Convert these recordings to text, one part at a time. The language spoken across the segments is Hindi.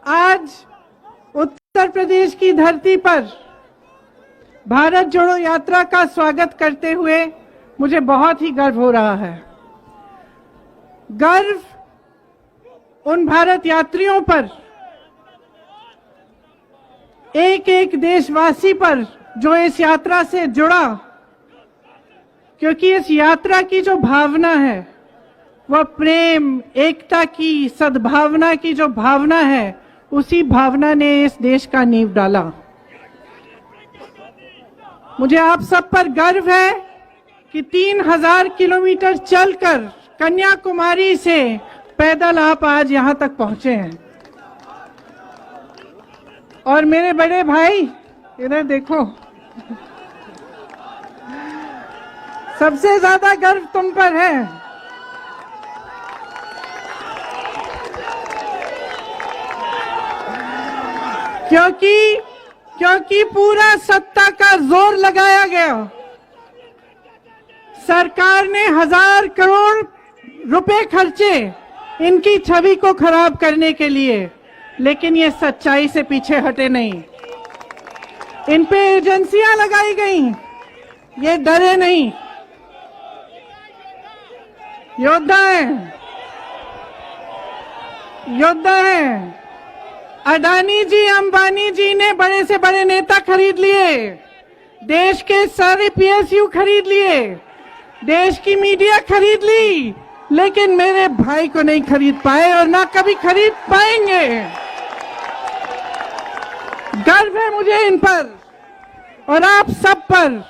आज उत्तर प्रदेश की धरती पर भारत जोड़ो यात्रा का स्वागत करते हुए मुझे बहुत ही गर्व हो रहा है। गर्व उन भारत यात्रियों पर, एक एक देशवासी पर जो इस यात्रा से जुड़ा, क्योंकि इस यात्रा की जो भावना है वह प्रेम, एकता की, सद्भावना की जो भावना है, उसी भावना ने इस देश का नींव डाला। मुझे आप सब पर गर्व है कि 3000 किलोमीटर चलकर कन्याकुमारी से पैदल आप आज यहां तक पहुंचे हैं। और मेरे बड़े भाई इधर देखो, सबसे ज्यादा गर्व तुम पर है, क्योंकि पूरा सत्ता का जोर लगाया गया। सरकार ने 1000 करोड़ रुपए खर्चे इनकी छवि को खराब करने के लिए, लेकिन ये सच्चाई से पीछे हटे नहीं। इन पे एजेंसियां लगाई गई, ये डरे नहीं, योद्धा हैं, योद्धा हैं। अडानी जी, अंबानी जी ने बड़े से बड़े नेता खरीद लिए, देश के सारे पीएसयू खरीद लिए, देश की मीडिया खरीद ली, लेकिन मेरे भाई को नहीं खरीद पाए और ना कभी खरीद पाएंगे। गर्व है मुझे इन पर और आप सब पर।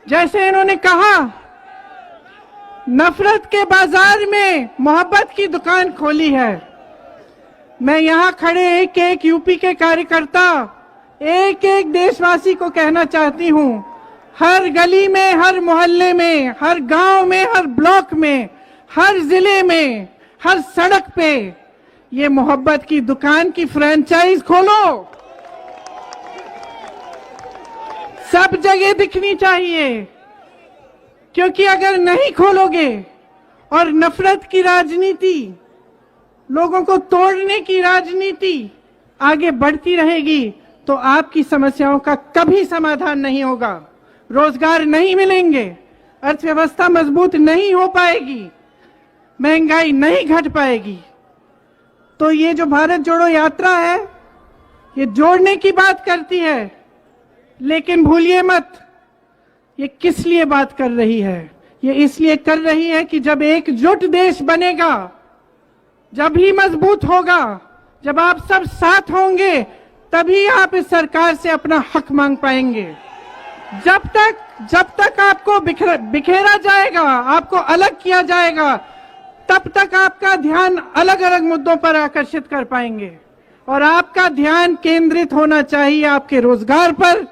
जैसे इन्होंने कहा, नफरत के बाजार में मोहब्बत की दुकान खोली है। मैं यहां खड़े एक एक यूपी के कार्यकर्ता, एक एक देशवासी को कहना चाहती हूं, हर गली में, हर मोहल्ले में, हर गांव में, हर ब्लॉक में, हर जिले में, हर सड़क पे ये मोहब्बत की दुकान की फ्रेंचाइज खोलो। सब जगह दिखनी चाहिए, क्योंकि अगर नहीं खोलोगे और नफरत की राजनीति, लोगों को तोड़ने की राजनीति आगे बढ़ती रहेगी तो आपकी समस्याओं का कभी समाधान नहीं होगा, रोजगार नहीं मिलेंगे, अर्थव्यवस्था मजबूत नहीं हो पाएगी, महंगाई नहीं घट पाएगी। तो ये जो भारत जोड़ो यात्रा है, ये जोड़ने की बात करती है, लेकिन भूलिए मत ये किस लिए बात कर रही है। ये इसलिए कर रही है कि जब एकजुट देश बनेगा, जब ही मजबूत होगा, जब आप सब साथ होंगे, तभी आप इस सरकार से अपना हक मांग पाएंगे। जब तक आपको बिखेरा जाएगा, आपको अलग किया जाएगा, तब तक आपका ध्यान अलग अलग मुद्दों पर आकर्षित कर पाएंगे। और आपका ध्यान केंद्रित होना चाहिए आपके रोजगार पर,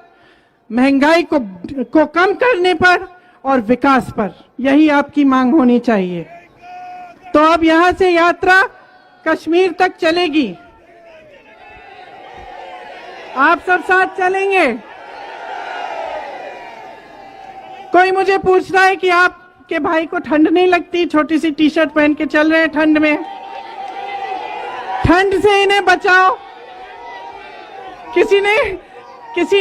महंगाई को कम करने पर और विकास पर। यही आपकी मांग होनी चाहिए। तो अब यहां से यात्रा कश्मीर तक चलेगी। आप सब साथ चलेंगे। कोई मुझे पूछ रहा है कि आपके भाई को ठंड नहीं लगती, छोटी सी टी शर्ट पहन के चल रहे हैं ठंड में। ठंड से इन्हें बचाओ। किसी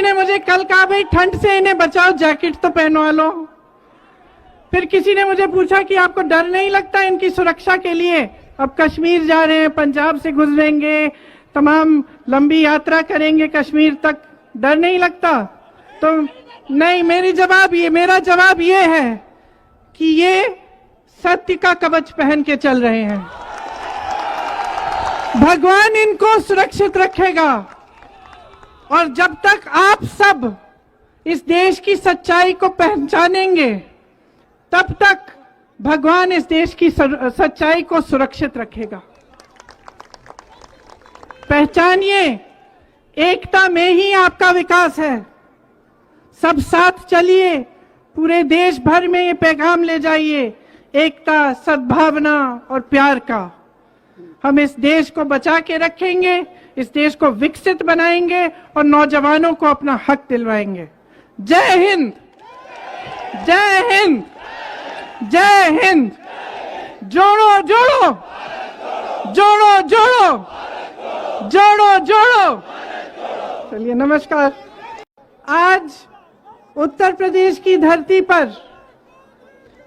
ने मुझे कल कहा, भाई ठंड से इन्हें बचाओ, जैकेट तो पहनवा लो। फिर किसी ने मुझे पूछा कि आपको डर नहीं लगता इनकी सुरक्षा के लिए? अब कश्मीर जा रहे हैं, पंजाब से गुजरेंगे, तमाम लंबी यात्रा करेंगे कश्मीर तक, डर नहीं लगता? तो नहीं, मेरा जवाब ये है कि ये सत्य का कवच पहन के चल रहे हैं। भगवान इनको सुरक्षित रखेगा। और जब तक आप सब इस देश की सच्चाई को पहचानेंगे, तब तक भगवान इस देश की सच्चाई को सुरक्षित रखेगा। पहचानिए, एकता में ही आपका विकास है। सब साथ चलिए, पूरे देश भर में ये पैगाम ले जाइए, एकता, सद्भावना और प्यार का। हम इस देश को बचा के रखेंगे, इस देश को विकसित बनाएंगे और नौजवानों को अपना हक दिलवाएंगे। जय हिंद, जय हिंद, जय हिंद। जोड़ो जोड़ो, जोड़ो जोड़ो, जोड़ो जोड़ो। चलिए नमस्कार। आज उत्तर प्रदेश की धरती पर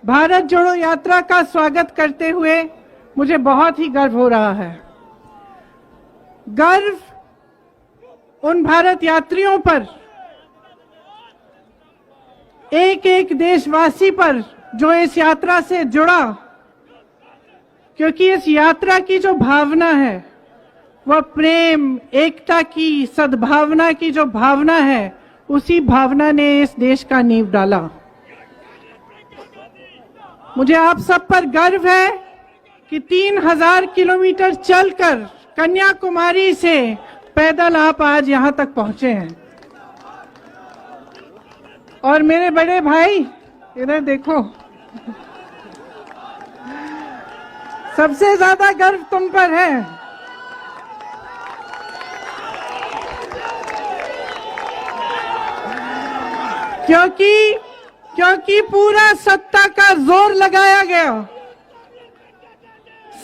भारत जोड़ो यात्रा का स्वागत करते हुए मुझे बहुत ही गर्व हो रहा है। गर्व उन भारत यात्रियों पर, एक एक देशवासी पर जो इस यात्रा से जुड़ा, क्योंकि इस यात्रा की जो भावना है वह प्रेम, एकता की, सद्भावना की जो भावना है, उसी भावना ने इस देश का नींव डाला। मुझे आप सब पर गर्व है कि 3000 किलोमीटर चलकर कन्याकुमारी से पैदल आप आज यहां तक पहुंचे हैं। और मेरे बड़े भाई इधर देखो, सबसे ज्यादा गर्व तुम पर है। क्योंकि पूरा सत्ता का जोर लगाया गया।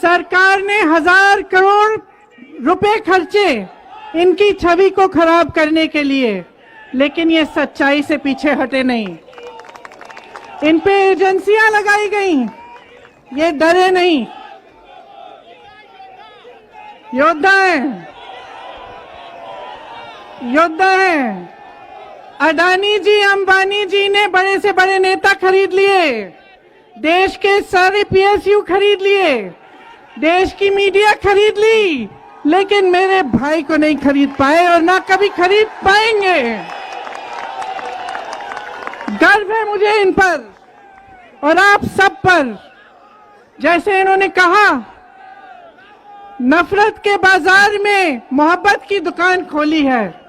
सरकार ने 1000 करोड़ रुपए खर्चे इनकी छवि को खराब करने के लिए, लेकिन ये सच्चाई से पीछे हटे नहीं। इन पे एजेंसियां लगाई गई, ये डरे नहीं, योद्धा हैं, योद्धा हैं। अडानी जी, अंबानी जी ने बड़े से बड़े नेता खरीद लिए, देश के सारे पीएसयू खरीद लिए, देश की मीडिया खरीद ली, लेकिन मेरे भाई को नहीं खरीद पाए और ना कभी खरीद पाएंगे। गर्व है मुझे इन पर और आप सब पर। जैसे इन्होंने कहा, नफरत के बाजार में मोहब्बत की दुकान खोली है।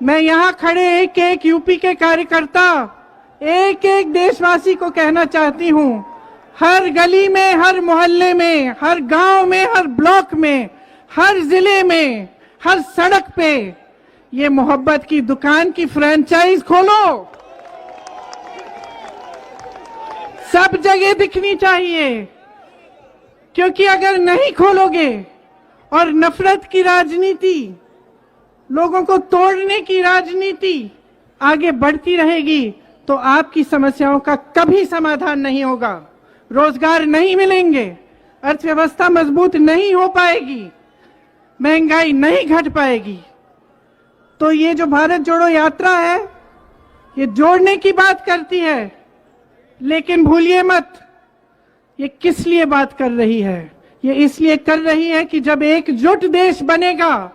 मैं यहां खड़े एक एक यूपी के कार्यकर्ता, एक एक देशवासी को कहना चाहती हूं, हर गली में, हर मोहल्ले में, हर गांव में, हर ब्लॉक में, हर जिले में, हर सड़क पे ये मोहब्बत की दुकान की फ्रेंचाइज खोलो। सब जगह दिखनी चाहिए, क्योंकि अगर नहीं खोलोगे और नफरत की राजनीति, लोगों को तोड़ने की राजनीति आगे बढ़ती रहेगी तो आपकी समस्याओं का कभी समाधान नहीं होगा। रोजगार नहीं मिलेंगे, अर्थव्यवस्था मजबूत नहीं हो पाएगी, महंगाई नहीं घट पाएगी। तो ये जो भारत जोड़ो यात्रा है, ये जोड़ने की बात करती है, लेकिन भूलिए मत ये किस लिए बात कर रही है। ये इसलिए कर रही है कि जब एकजुट देश बनेगा,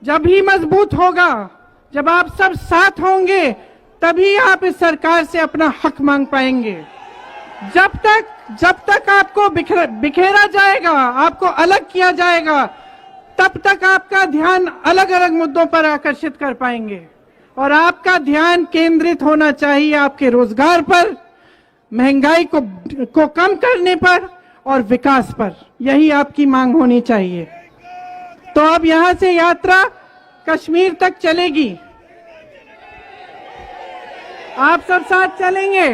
जब ही मजबूत होगा, जब आप सब साथ होंगे, तभी आप इस सरकार से अपना हक मांग पाएंगे। जब तक आपको बिखेरा जाएगा, आपको अलग किया जाएगा, तब तक आपका ध्यान अलग अलग मुद्दों पर आकर्षित कर पाएंगे। और आपका ध्यान केंद्रित होना चाहिए आपके रोजगार पर, महंगाई को कम करने पर और विकास पर। यही आपकी मांग होनी चाहिए। तो अब यहां से यात्रा कश्मीर तक चलेगी। आप सब साथ चलेंगे।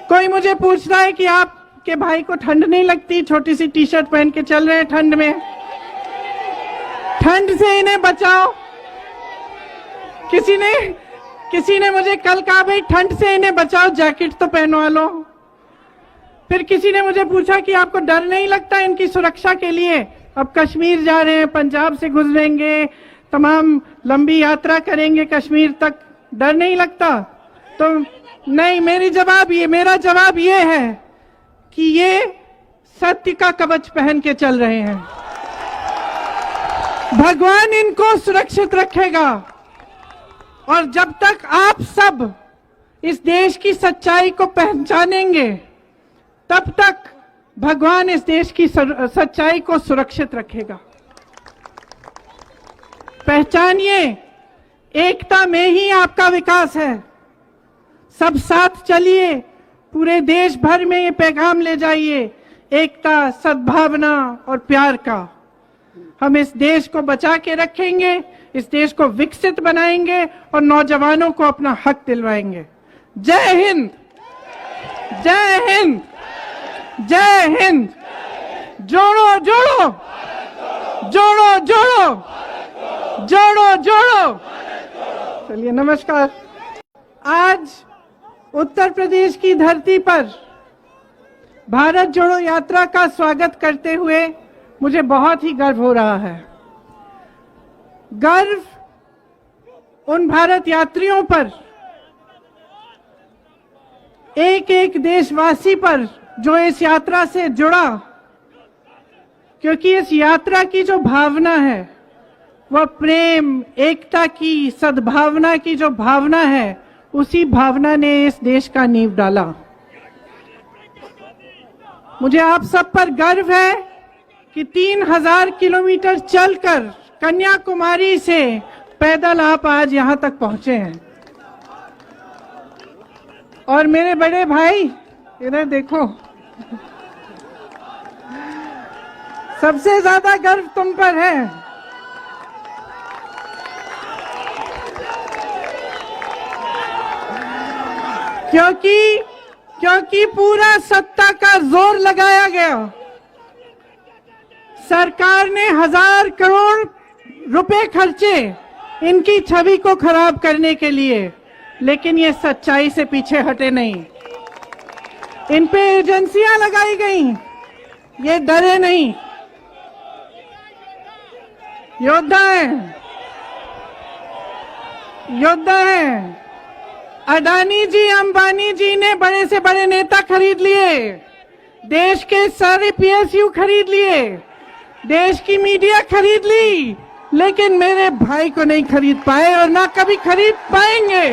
कोई मुझे पूछ रहा है कि आपके भाई को ठंड नहीं लगती, छोटी सी टी शर्ट पहन के चल रहे हैं ठंड में। ठंड से इन्हें बचाओ। किसी ने मुझे कल कहा, भाई ठंड से इन्हें बचाओ, जैकेट तो पहनवा लो। फिर किसी ने मुझे पूछा कि आपको डर नहीं लगता इनकी सुरक्षा के लिए? अब कश्मीर जा रहे हैं, पंजाब से गुजरेंगे, तमाम लंबी यात्रा करेंगे कश्मीर तक, डर नहीं लगता? तो नहीं, मेरा जवाब ये है कि ये सत्य का कवच पहन के चल रहे हैं। भगवान इनको सुरक्षित रखेगा। और जब तक आप सब इस देश की सच्चाई को पहचानेंगे, तब तक भगवान इस देश की सच्चाई को सुरक्षित रखेगा। पहचानिए, एकता में ही आपका विकास है। सब साथ चलिए, पूरे देश भर में ये पैगाम ले जाइए, एकता, सद्भावना और प्यार का। हम इस देश को बचा के रखेंगे, इस देश को विकसित बनाएंगे और नौजवानों को अपना हक दिलवाएंगे। जय हिंद, जय हिंद, जय हिंद, जोड़ो जोड़ो, जोड़ो जोड़ो, जोड़ो जोड़ो। चलिए नमस्कार। आज उत्तर प्रदेश की धरती पर भारत जोड़ो यात्रा का स्वागत करते हुए मुझे बहुत ही गर्व हो रहा है। गर्व उन भारत यात्रियों पर, एक एक देशवासी पर जो इस यात्रा से जुड़ा, क्योंकि इस यात्रा की जो भावना है वह प्रेम, एकता की, सद्भावना की जो भावना है, उसी भावना ने इस देश का नींव डाला। मुझे आप सब पर गर्व है कि 3000 किलोमीटर चलकर कन्याकुमारी से पैदल आप आज यहां तक पहुंचे हैं। और मेरे बड़े भाई इधर देखो, सबसे ज्यादा गर्व तुम पर है। क्योंकि पूरा सत्ता का जोर लगाया गया। सरकार ने 1000 करोड़ रुपए खर्चे इनकी छवि को खराब करने के लिए, लेकिन ये सच्चाई से पीछे हटे नहीं। इन पे एजेंसियां लगाई गई, ये डरे नहीं, योद्धा हैं, योद्धा हैं। अडानी जी, अंबानी जी ने बड़े से बड़े नेता खरीद लिए, देश के सारे पीएसयू खरीद लिए, देश की मीडिया खरीद ली, लेकिन मेरे भाई को नहीं खरीद पाए और ना कभी खरीद पाएंगे।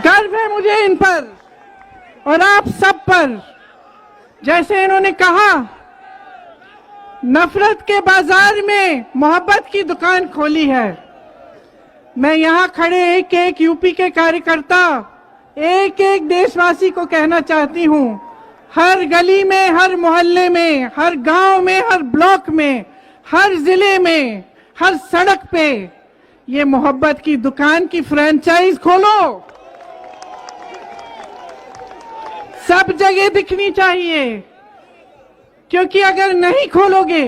गर्व है मुझे इन पर और आप सब पर। जैसे इन्होंने कहा, नफरत के बाजार में मोहब्बत की दुकान खोली है। मैं यहां खड़े एक एक यूपी के कार्यकर्ता, एक एक देशवासी को कहना चाहती हूं, हर गली में, हर मोहल्ले में, हर गांव में, हर ब्लॉक में, हर जिले में, हर सड़क पे ये मोहब्बत की दुकान की फ्रेंचाइज खोलो। सब जगह दिखनी चाहिए, क्योंकि अगर नहीं खोलोगे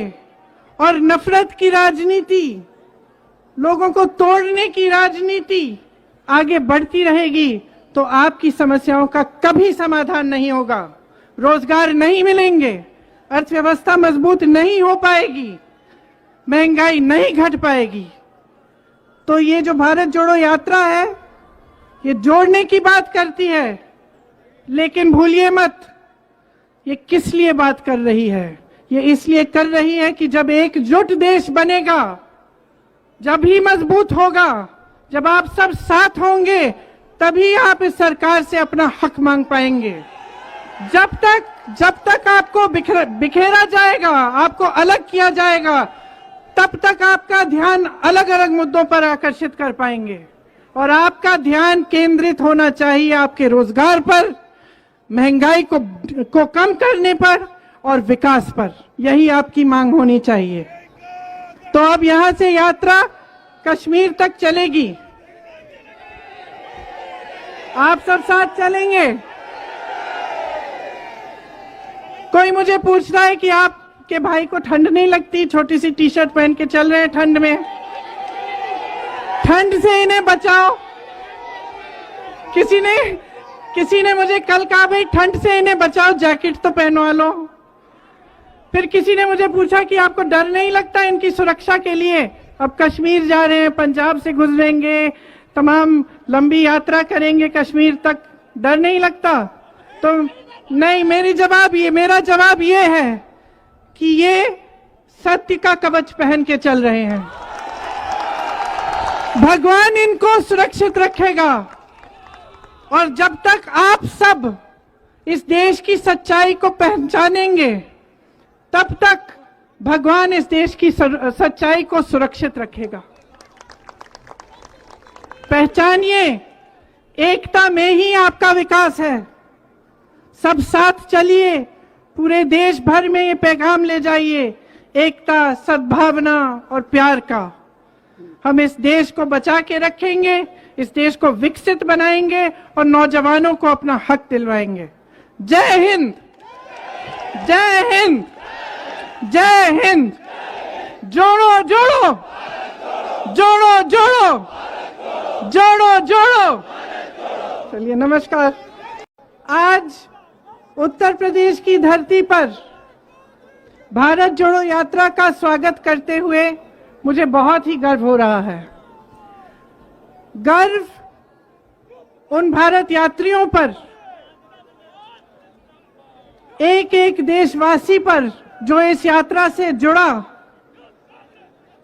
और नफरत की राजनीति, लोगों को तोड़ने की राजनीति आगे बढ़ती रहेगी तो आपकी समस्याओं का कभी समाधान नहीं होगा। रोजगार नहीं मिलेंगे, अर्थव्यवस्था मजबूत नहीं हो पाएगी, महंगाई नहीं घट पाएगी। तो ये जो भारत जोड़ो यात्रा है, ये जोड़ने की बात करती है, लेकिन भूलिए मत ये किस लिए बात कर रही है। ये इसलिए कर रही है कि जब एकजुट देश बनेगा, जब ही मजबूत होगा, जब आप सब साथ होंगे, तभी आप इस सरकार से अपना हक मांग पाएंगे। जब तक आपको बिखेरा जाएगा, आपको अलग किया जाएगा, तब तक आपका ध्यान अलग अलग मुद्दों पर आकर्षित कर पाएंगे। और आपका ध्यान केंद्रित होना चाहिए आपके रोजगार पर, महंगाई को कम करने पर और विकास पर। यही आपकी मांग होनी चाहिए। तो अब यहां से यात्रा कश्मीर तक चलेगी। आप सब साथ चलेंगे। कोई मुझे पूछ रहा है कि आपके भाई को ठंड नहीं लगती, छोटी सी टी शर्ट पहन के चल रहे हैं ठंड में। ठंड से इन्हें बचाओ। किसी ने मुझे कल कहा, भाई ठंड से इन्हें बचाओ, जैकेट तो पहनवा लो। फिर किसी ने मुझे पूछा कि आपको डर नहीं लगता इनकी सुरक्षा के लिए? अब कश्मीर जा रहे हैं, पंजाब से गुजरेंगे, तमाम लंबी यात्रा करेंगे कश्मीर तक, डर नहीं लगता? तो नहीं, मेरा जवाब ये है कि ये सत्य का कवच पहन के चल रहे हैं। भगवान इनको सुरक्षित रखेगा। और जब तक आप सब इस देश की सच्चाई को पहचानेंगे, तब तक भगवान इस देश की सच्चाई को सुरक्षित रखेगा। पहचानिए, एकता में ही आपका विकास है। सब साथ चलिए, पूरे देश भर में ये पैगाम ले जाइए, एकता, सद्भावना और प्यार का। हम इस देश को बचा के रखेंगे, इस देश को विकसित बनाएंगे और नौजवानों को अपना हक दिलवाएंगे। जय हिंद, जय हिंद, जय हिंद। जोड़ो जोड़ो, जोड़ो जोड़ो, जोड़ो जोड़ो। चलिए, नमस्कार। आज उत्तर प्रदेश की धरती पर भारत जोड़ो यात्रा का स्वागत करते हुए मुझे बहुत ही गर्व हो रहा है। गर्व उन भारत यात्रियों पर, एक एक देशवासी पर जो इस यात्रा से जुड़ा,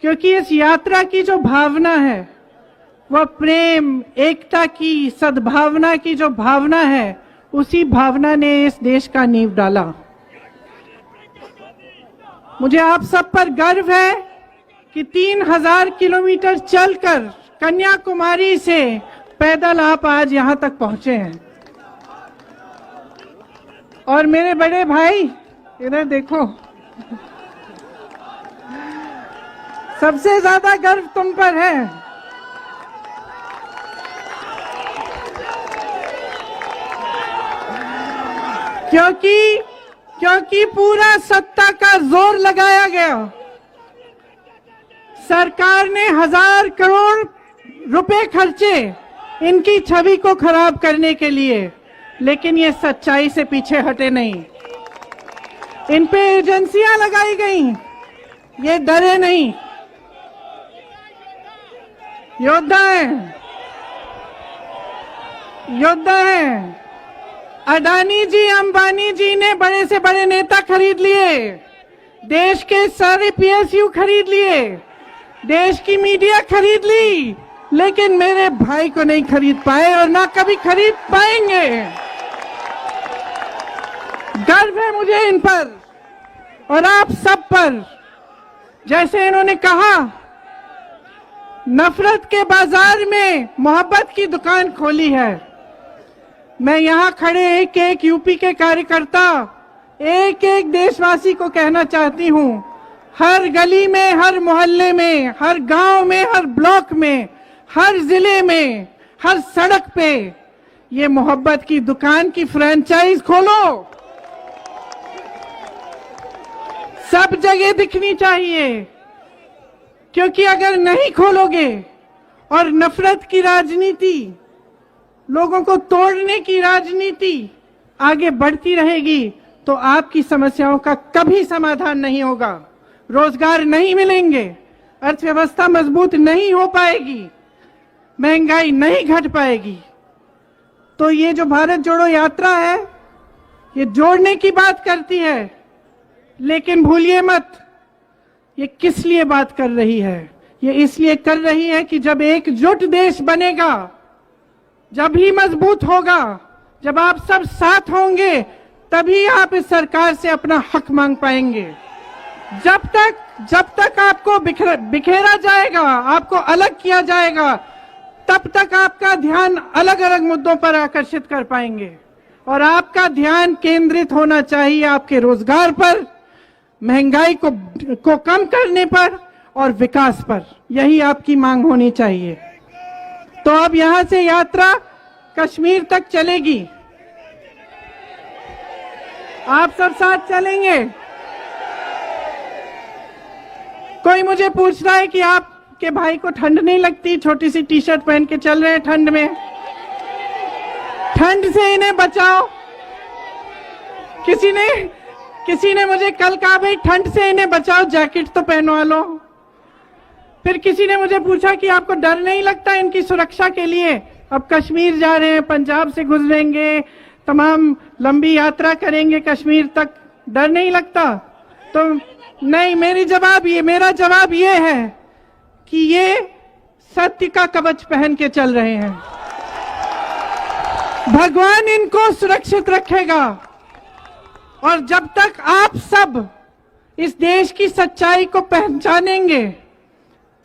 क्योंकि इस यात्रा की जो भावना है वह प्रेम, एकता की, सद्भावना की जो भावना है, उसी भावना ने इस देश का नींव डाला। मुझे आप सब पर गर्व है कि 3000 किलोमीटर चलकर कन्याकुमारी से पैदल आप आज यहां तक पहुंचे हैं। और मेरे बड़े भाई, इधर देखो, सबसे ज्यादा गर्व तुम पर है। क्योंकि पूरा सत्ता का जोर लगाया गया। सरकार ने 1000 करोड़ रुपए खर्चे इनकी छवि को खराब करने के लिए, लेकिन ये सच्चाई से पीछे हटे नहीं। इन पे एजेंसियां लगाई गई, ये डरे नहीं, योद्धा है, योद्धा है। अडानी जी, अंबानी जी ने बड़े से बड़े नेता खरीद लिए, देश के सारे पीएसयू खरीद लिए, देश की मीडिया खरीद ली, लेकिन मेरे भाई को नहीं खरीद पाए और ना कभी खरीद पाएंगे। गर्व है मुझे इन पर और आप सब पर। जैसे इन्होंने कहा, नफरत के बाजार में मोहब्बत की दुकान खोली है। मैं यहां खड़े एक एक यूपी के कार्यकर्ता, एक एक देशवासी को कहना चाहती हूं, हर गली में, हर मोहल्ले में, हर गांव में, हर ब्लॉक में, हर जिले में, हर सड़क पे ये मोहब्बत की दुकान की फ्रेंचाइज खोलो। सब जगह दिखनी चाहिए, क्योंकि अगर नहीं खोलोगे और नफरत की राजनीति, लोगों को तोड़ने की राजनीति आगे बढ़ती रहेगी तो आपकी समस्याओं का कभी समाधान नहीं होगा। रोजगार नहीं मिलेंगे, अर्थव्यवस्था मजबूत नहीं हो पाएगी, महंगाई नहीं घट पाएगी। तो ये जो भारत जोड़ो यात्रा है, ये जोड़ने की बात करती है, लेकिन भूलिए मत, ये किस लिए बात कर रही है? ये इसलिए कर रही है कि जब एकजुट देश बनेगा, जब ही मजबूत होगा, जब आप सब साथ होंगे, तभी आप इस सरकार से अपना हक मांग पाएंगे। जब तक आपको बिखेरा जाएगा, आपको अलग किया जाएगा, तब तक आपका ध्यान अलग अलग मुद्दों पर आकर्षित कर पाएंगे। और आपका ध्यान केंद्रित होना चाहिए आपके रोजगार पर, महंगाई को कम करने पर और विकास पर। यही आपकी मांग होनी चाहिए। तो अब यहां से यात्रा कश्मीर तक चलेगी। आप सब साथ चलेंगे। कोई मुझे पूछ रहा है कि आपके भाई को ठंड नहीं लगती, छोटी सी टी शर्ट पहन के चल रहे हैं ठंड में। ठंड से इन्हें बचाओ। किसी ने मुझे कल कहा, भाई ठंड से इन्हें बचाओ, जैकेट तो पहनवा लो। फिर किसी ने मुझे पूछा कि आपको डर नहीं लगता इनकी सुरक्षा के लिए? अब कश्मीर जा रहे हैं, पंजाब से गुजरेंगे, तमाम लंबी यात्रा करेंगे कश्मीर तक, डर नहीं लगता? तो नहीं, मेरा जवाब ये है कि ये सत्य का कवच पहन के चल रहे हैं। भगवान इनको सुरक्षित रखेगा। और जब तक आप सब इस देश की सच्चाई को पहचानेंगे,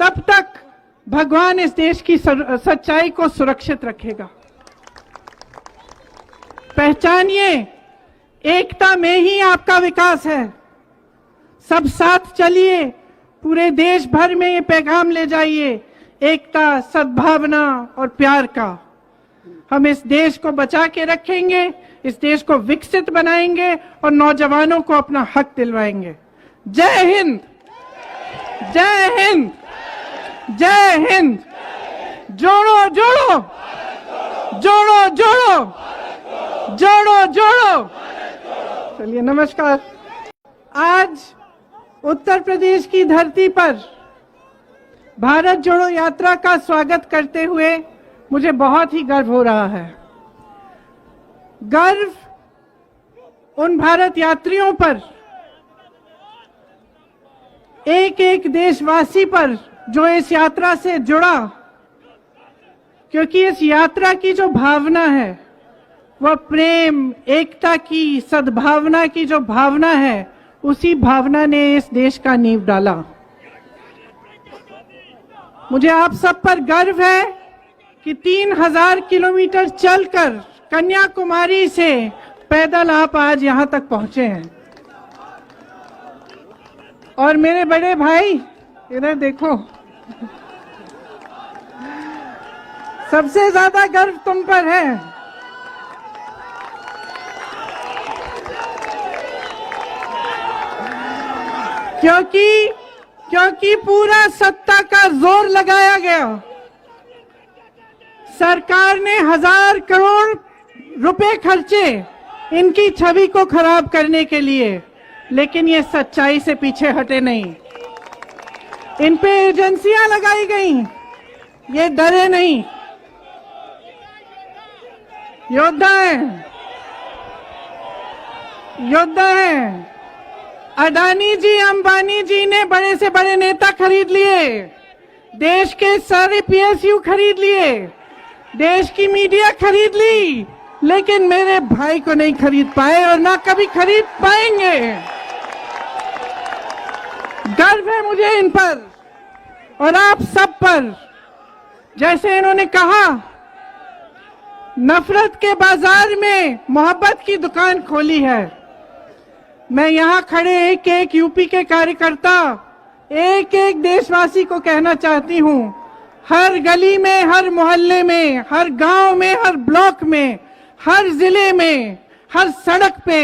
तब तक भगवान इस देश की सच्चाई को सुरक्षित रखेगा। पहचानिए, एकता में ही आपका विकास है। सब साथ चलिए, पूरे देश भर में ये पैगाम ले जाइए, एकता, सद्भावना और प्यार का। हम इस देश को बचा के रखेंगे, इस देश को विकसित बनाएंगे और नौजवानों को अपना हक दिलवाएंगे। जय हिंद, जय हिंद, जय हिंद। जोड़ो जोड़ो, जोड़ो जोड़ो, जोड़ो जोड़ो। चलिए, नमस्कार। आज उत्तर प्रदेश की धरती पर भारत जोड़ो यात्रा का स्वागत करते हुए मुझे बहुत ही गर्व हो रहा है। गर्व उन भारत यात्रियों पर, एक एक देशवासी पर जो इस यात्रा से जुड़ा, क्योंकि इस यात्रा की जो भावना है वह प्रेम, एकता की, सद्भावना की जो भावना है, उसी भावना ने इस देश का नींव डाला। मुझे आप सब पर गर्व है कि 3000 किलोमीटर चलकर कन्याकुमारी से पैदल आप आज यहां तक पहुंचे हैं। और मेरे बड़े भाई, इधर देखो, सबसे ज्यादा गर्व तुम पर है। क्योंकि पूरा सत्ता का जोर लगाया गया। सरकार ने 1000 करोड़ रुपए खर्चे इनकी छवि को खराब करने के लिए, लेकिन ये सच्चाई से पीछे हटे नहीं। इन पे एजेंसियां लगाई गई, ये डरे नहीं, योद्धा हैं, योद्धा हैं। अडानी जी, अंबानी जी ने बड़े से बड़े नेता खरीद लिए, देश के सारे पीएसयू खरीद लिए, देश की मीडिया खरीद ली, लेकिन मेरे भाई को नहीं खरीद पाए और ना कभी खरीद पाएंगे। गर्व है मुझे इन पर और आप सब पर। जैसे इन्होंने कहा, नफरत के बाजार में मोहब्बत की दुकान खोली है। मैं यहां खड़े एक एक यूपी के कार्यकर्ता, एक एक देशवासी को कहना चाहती हूं, हर गली में, हर मोहल्ले में, हर गांव में, हर ब्लॉक में, हर जिले में, हर सड़क पे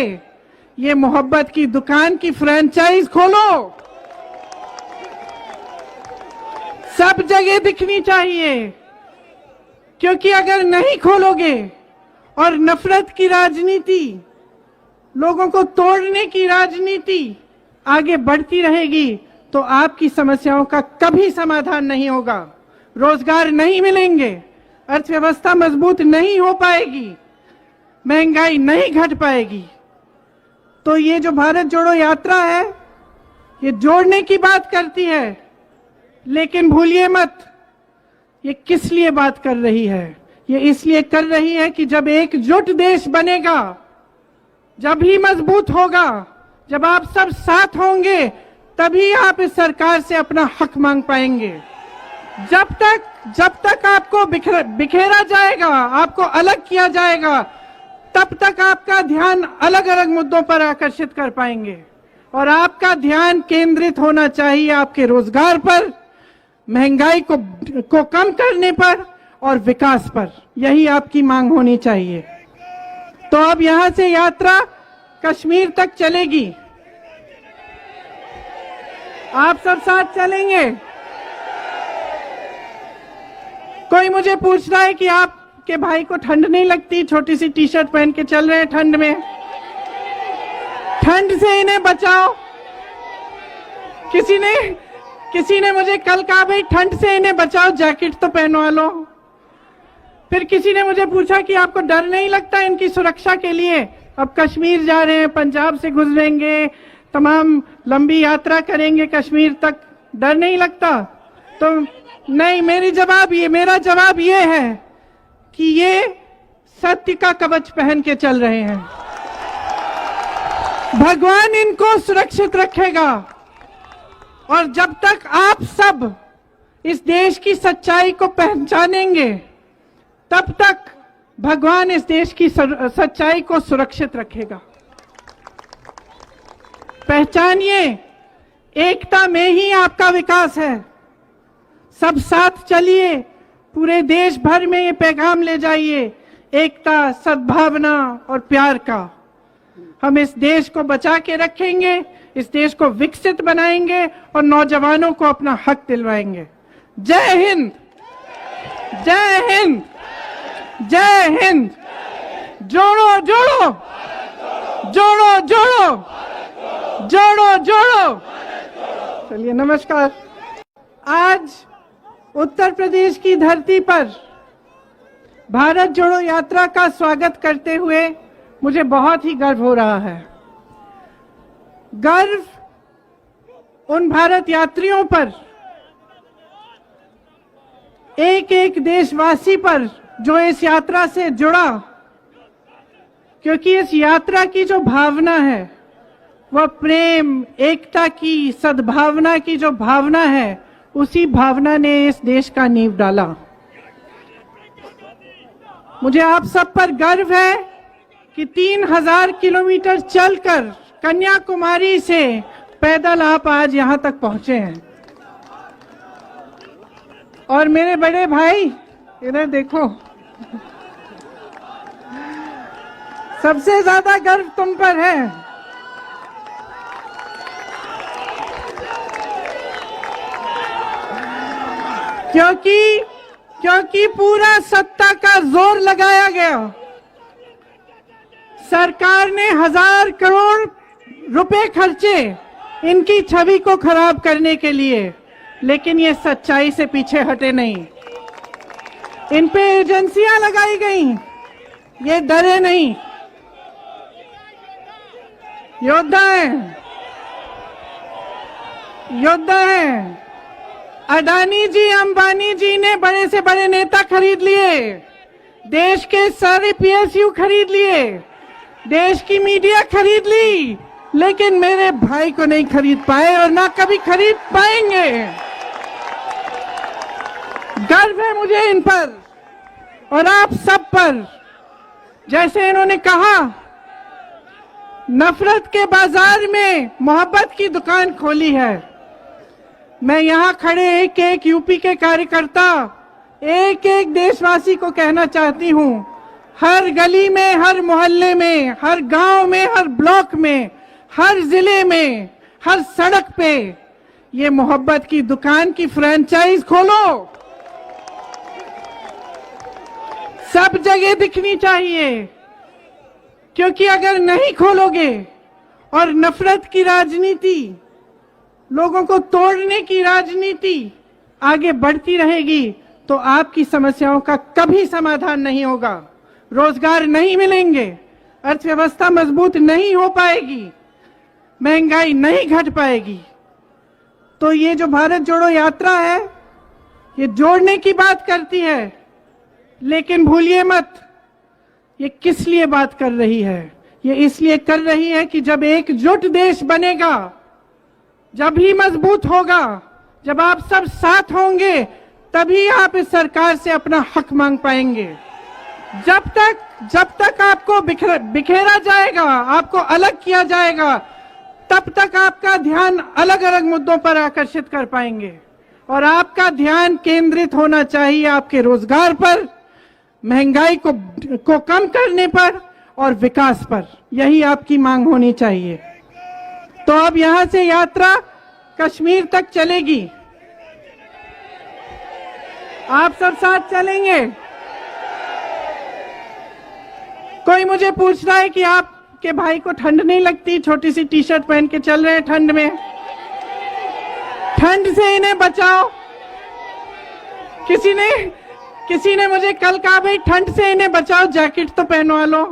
ये मोहब्बत की दुकान की फ्रेंचाइज खोलो। सब जगह दिखनी चाहिए, क्योंकि अगर नहीं खोलोगे और नफरत की राजनीति, लोगों को तोड़ने की राजनीति आगे बढ़ती रहेगी तो आपकी समस्याओं का कभी समाधान नहीं होगा। रोजगार नहीं मिलेंगे, अर्थव्यवस्था मजबूत नहीं हो पाएगी, महंगाई नहीं घट पाएगी। तो ये जो भारत जोड़ो यात्रा है, ये जोड़ने की बात करती है, लेकिन भूलिए मत, ये किस लिए बात कर रही है? ये इसलिए कर रही है कि जब एकजुट देश बनेगा, जब ही मजबूत होगा, जब आप सब साथ होंगे, तभी आप इस सरकार से अपना हक मांग पाएंगे। जब तक आपको बिखेरा जाएगा, आपको अलग किया जाएगा, तब तक आपका ध्यान अलग अलग मुद्दों पर आकर्षित कर पाएंगे। और आपका ध्यान केंद्रित होना चाहिए आपके रोजगार पर, महंगाई को कम करने पर और विकास पर। यही आपकी मांग होनी चाहिए। तो अब यहां से यात्रा कश्मीर तक चलेगी। आप सब साथ चलेंगे। कोई मुझे पूछ रहा है कि आपके भाई को ठंड नहीं लगती, छोटी सी टी शर्ट पहन के चल रहे हैं ठंड में। ठंड से इन्हें बचाओ। किसी ने मुझे कल कहा, भाई ठंड से इन्हें बचाओ, जैकेट तो पहनवा लो। फिर किसी ने मुझे पूछा कि आपको डर नहीं लगता इनकी सुरक्षा के लिए? अब कश्मीर जा रहे हैं, पंजाब से गुजरेंगे, तमाम लंबी यात्रा करेंगे कश्मीर तक, डर नहीं लगता? तो नहीं, मेरा जवाब ये है कि ये सत्य का कवच पहन के चल रहे हैं। भगवान इनको सुरक्षित रखेगा। और जब तक आप सब इस देश की सच्चाई को पहचानेंगे, तब तक भगवान इस देश की सच्चाई को सुरक्षित रखेगा। पहचानिए, एकता में ही आपका विकास है। सब साथ चलिए, पूरे देश भर में ये पैगाम ले जाइए, एकता, सद्भावना और प्यार का। हम इस देश को बचा के रखेंगे, इस देश को विकसित बनाएंगे और नौजवानों को अपना हक दिलवाएंगे। जय हिंद, जय हिंद, जय हिंद। जोड़ो जोड़ो, जोड़ो जोड़ो, जोड़ो जोड़ो। चलिए, नमस्कार। आज उत्तर प्रदेश की धरती पर भारत जोड़ो यात्रा का स्वागत करते हुए मुझे बहुत ही गर्व हो रहा है। गर्व उन भारत यात्रियों पर, एक एक देशवासी पर जो इस यात्रा से जुड़ा, क्योंकि इस यात्रा की जो भावना है वह प्रेम, एकता की, सद्भावना की जो भावना है, उसी भावना ने इस देश का नींव डाला। मुझे आप सब पर गर्व है कि 3000 किलोमीटर चलकर कन्याकुमारी से पैदल आप आज यहां तक पहुंचे हैं। और मेरे बड़े भाई, इधर देखो, सबसे ज्यादा गर्व तुम पर है। क्योंकि पूरा सत्ता का जोर लगाया गया। सरकार ने 1000 करोड़ रुपए खर्चे इनकी छवि को खराब करने के लिए, लेकिन ये सच्चाई से पीछे हटे नहीं। इन पे एजेंसियां लगाई गई, ये डरे नहीं, योद्धा हैं, योद्धा हैं। अडानी जी, अंबानी जी ने बड़े से बड़े नेता खरीद लिए, देश के सारे पीएसयू खरीद लिए, देश की मीडिया खरीद ली, लेकिन मेरे भाई को नहीं खरीद पाए और ना कभी खरीद पाएंगे। गर्व है मुझे इन पर और आप सब पर। जैसे इन्होंने कहा, नफरत के बाजार में मोहब्बत की दुकान खोली है। मैं यहां खड़े एक एक यूपी के कार्यकर्ता, एक एक देशवासी को कहना चाहती हूं, हर गली में, हर मोहल्ले में, हर गांव में, हर ब्लॉक में, हर जिले में, हर सड़क पे ये मोहब्बत की दुकान की फ्रेंचाइज खोलो। सब जगह दिखनी चाहिए, क्योंकि अगर नहीं खोलोगे और नफरत की राजनीति, लोगों को तोड़ने की राजनीति आगे बढ़ती रहेगी तो आपकी समस्याओं का कभी समाधान नहीं होगा। रोजगार नहीं मिलेंगे, अर्थव्यवस्था मजबूत नहीं हो पाएगी, महंगाई नहीं घट पाएगी। तो ये जो भारत जोड़ो यात्रा है, ये जोड़ने की बात करती है, लेकिन भूलिए मत, ये किस लिए बात कर रही है। ये इसलिए कर रही है कि जब एकजुट देश बनेगा, जब ही मजबूत होगा, जब आप सब साथ होंगे, तभी आप इस सरकार से अपना हक मांग पाएंगे। जब तक आपको बिखेरा जाएगा, आपको अलग किया जाएगा, तब तक आपका ध्यान अलग अलग मुद्दों पर आकर्षित कर पाएंगे। और आपका ध्यान केंद्रित होना चाहिए आपके रोजगार पर, महंगाई को कम करने पर और विकास पर। यही आपकी मांग होनी चाहिए। तो अब यहां से यात्रा कश्मीर तक चलेगी। आप सब साथ चलेंगे। कोई मुझे पूछ रहा है कि आपके भाई को ठंड नहीं लगती, छोटी सी टी शर्ट पहन के चल रहे हैं ठंड में। ठंड से इन्हें बचाओ। किसी ने मुझे कल कहा, भाई ठंड से इन्हें बचाओ, जैकेट तो पहनवा लो।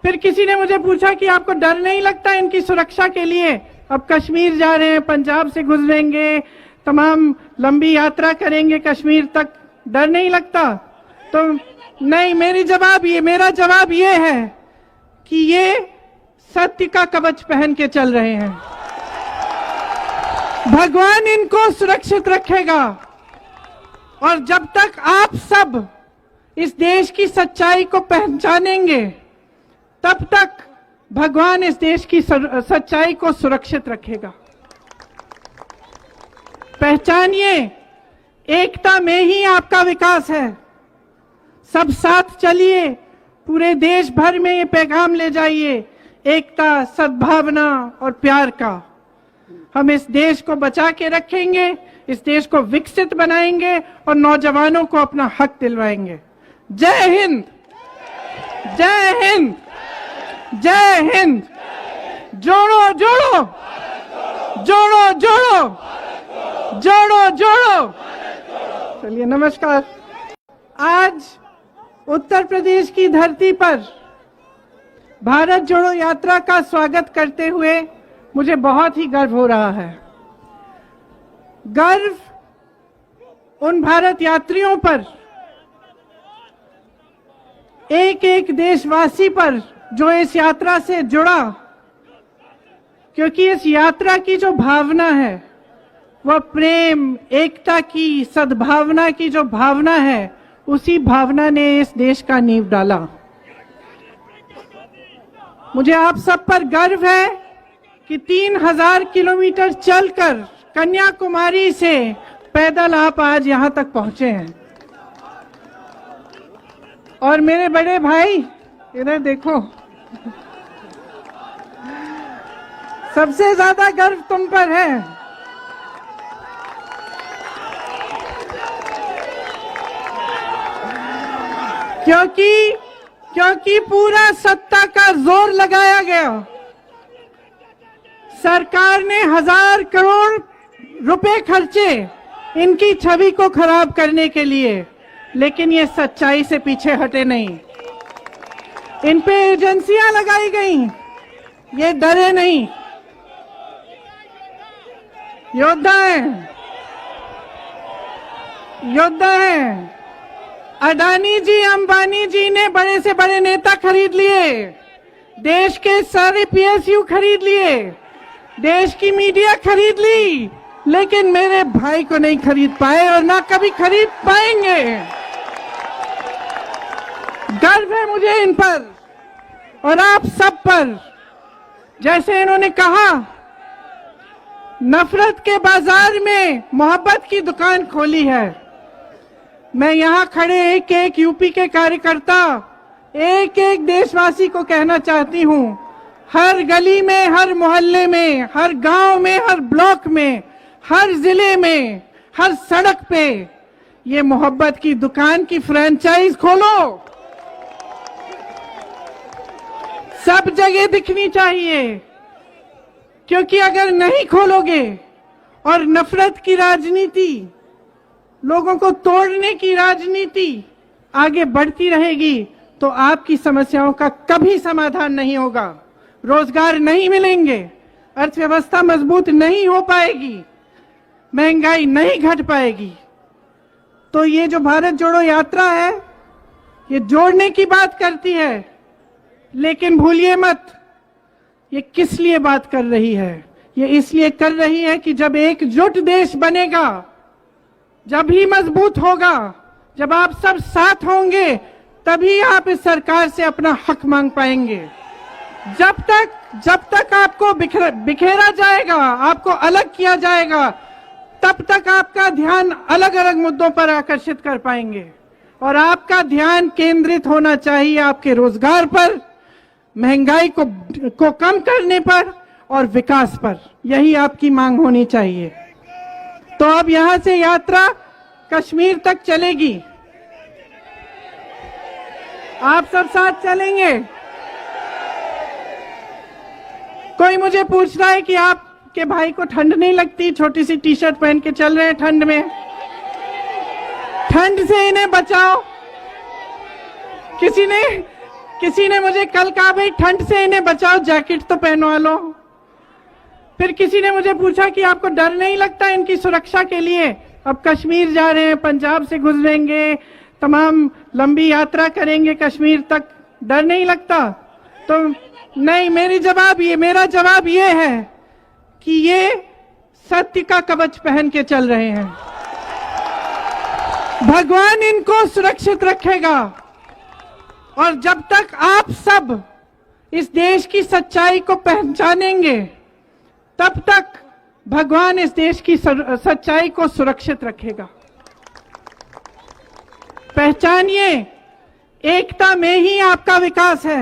फिर किसी ने मुझे पूछा कि आपको डर नहीं लगता इनकी सुरक्षा के लिए? अब कश्मीर जा रहे हैं, पंजाब से गुजरेंगे, तमाम लंबी यात्रा करेंगे कश्मीर तक, डर नहीं लगता? तो नहीं, मेरा जवाब ये है कि ये सत्य का कवच पहन के चल रहे हैं। भगवान इनको सुरक्षित रखेगा। और जब तक आप सब इस देश की सच्चाई को पहचानेंगे, तब तक भगवान इस देश की सच्चाई को सुरक्षित रखेगा। पहचानिए, एकता में ही आपका विकास है। सब साथ चलिए, पूरे देश भर में ये पैगाम ले जाइए, एकता, सद्भावना और प्यार का। हम इस देश को बचा के रखेंगे, इस देश को विकसित बनाएंगे और नौजवानों को अपना हक दिलवाएंगे। जय हिंद, जय हिंद, जय हिंद। जोड़ो जोड़ो, जोड़ो जोड़ो, जोड़ो जोड़ो। चलिए, नमस्कार। आज उत्तर प्रदेश की धरती पर भारत जोड़ो यात्रा का स्वागत करते हुए मुझे बहुत ही गर्व हो रहा है। गर्व उन भारत यात्रियों पर, एक एक देशवासी पर जो इस यात्रा से जुड़ा, क्योंकि इस यात्रा की जो भावना है वह प्रेम, एकता की, सद्भावना की जो भावना है, उसी भावना ने इस देश का नींव डाला। मुझे आप सब पर गर्व है कि 3000 किलोमीटर चलकर कन्याकुमारी से पैदल आप आज यहां तक पहुंचे हैं। और मेरे बड़े भाई, इधर देखो, सबसे ज्यादा गर्व तुम पर है। क्योंकि पूरा सत्ता का जोर लगाया गया। सरकार ने 1000 करोड़ रुपए खर्चे इनकी छवि को खराब करने के लिए, लेकिन ये सच्चाई से पीछे हटे नहीं। इन पे एजेंसियां लगाई गई, ये डरे नहीं, योद्धा हैं, योद्धा हैं। अडानी जी, अंबानी जी ने बड़े से बड़े नेता खरीद लिए, देश के सारे पीएसयू खरीद लिए, देश की मीडिया खरीद ली, लेकिन मेरे भाई को नहीं खरीद पाए और ना कभी खरीद पाएंगे। गर्व है मुझे इन पर और आप सब पर। जैसे इन्होंने कहा, नफरत के बाजार में मोहब्बत की दुकान खोली है। मैं यहां खड़े एक एक यूपी के कार्यकर्ता, एक एक देशवासी को कहना चाहती हूं, हर गली में, हर मोहल्ले में, हर गांव में, हर ब्लॉक में, हर जिले में, हर सड़क पे ये मोहब्बत की दुकान की फ्रेंचाइज खोलो। सब जगह दिखनी चाहिए, क्योंकि अगर नहीं खोलोगे और नफरत की राजनीति, लोगों को तोड़ने की राजनीति आगे बढ़ती रहेगी तो आपकी समस्याओं का कभी समाधान नहीं होगा। रोजगार नहीं मिलेंगे, अर्थव्यवस्था मजबूत नहीं हो पाएगी, महंगाई नहीं घट पाएगी। तो ये जो भारत जोड़ो यात्रा है, ये जोड़ने की बात करती है, लेकिन भूलिए मत, ये किस लिए बात कर रही है? ये इसलिए कर रही है कि जब एकजुट देश बनेगा, जब ही मजबूत होगा, जब आप सब साथ होंगे, तभी आप इस सरकार से अपना हक मांग पाएंगे। जब तक आपको बिखेरा जाएगा, आपको अलग किया जाएगा, तब तक आपका ध्यान अलग अलग मुद्दों पर आकर्षित कर पाएंगे। और आपका ध्यान केंद्रित होना चाहिए आपके रोजगार पर, महंगाई को कम करने पर और विकास पर। यही आपकी मांग होनी चाहिए। तो अब यहां से यात्रा कश्मीर तक चलेगी। आप सब साथ चलेंगे। कोई मुझे पूछ रहा है कि आपके भाई को ठंड नहीं लगती, छोटी सी टी शर्ट पहन के चल रहे हैं ठंड में। ठंड से इन्हें बचाओ। किसी ने मुझे कल कहा, भाई ठंड से इन्हें बचाओ, जैकेट तो पहनवा लो। फिर किसी ने मुझे पूछा कि आपको डर नहीं लगता इनकी सुरक्षा के लिए? अब कश्मीर जा रहे हैं, पंजाब से गुजरेंगे, तमाम लंबी यात्रा करेंगे कश्मीर तक, डर नहीं लगता? तो नहीं, मेरा जवाब ये है कि ये सत्य का कवच पहन के चल रहे हैं। भगवान इनको सुरक्षित रखेगा। और जब तक आप सब इस देश की सच्चाई को पहचानेंगे, तब तक भगवान इस देश की सच्चाई को सुरक्षित रखेगा। पहचानिए, एकता में ही आपका विकास है।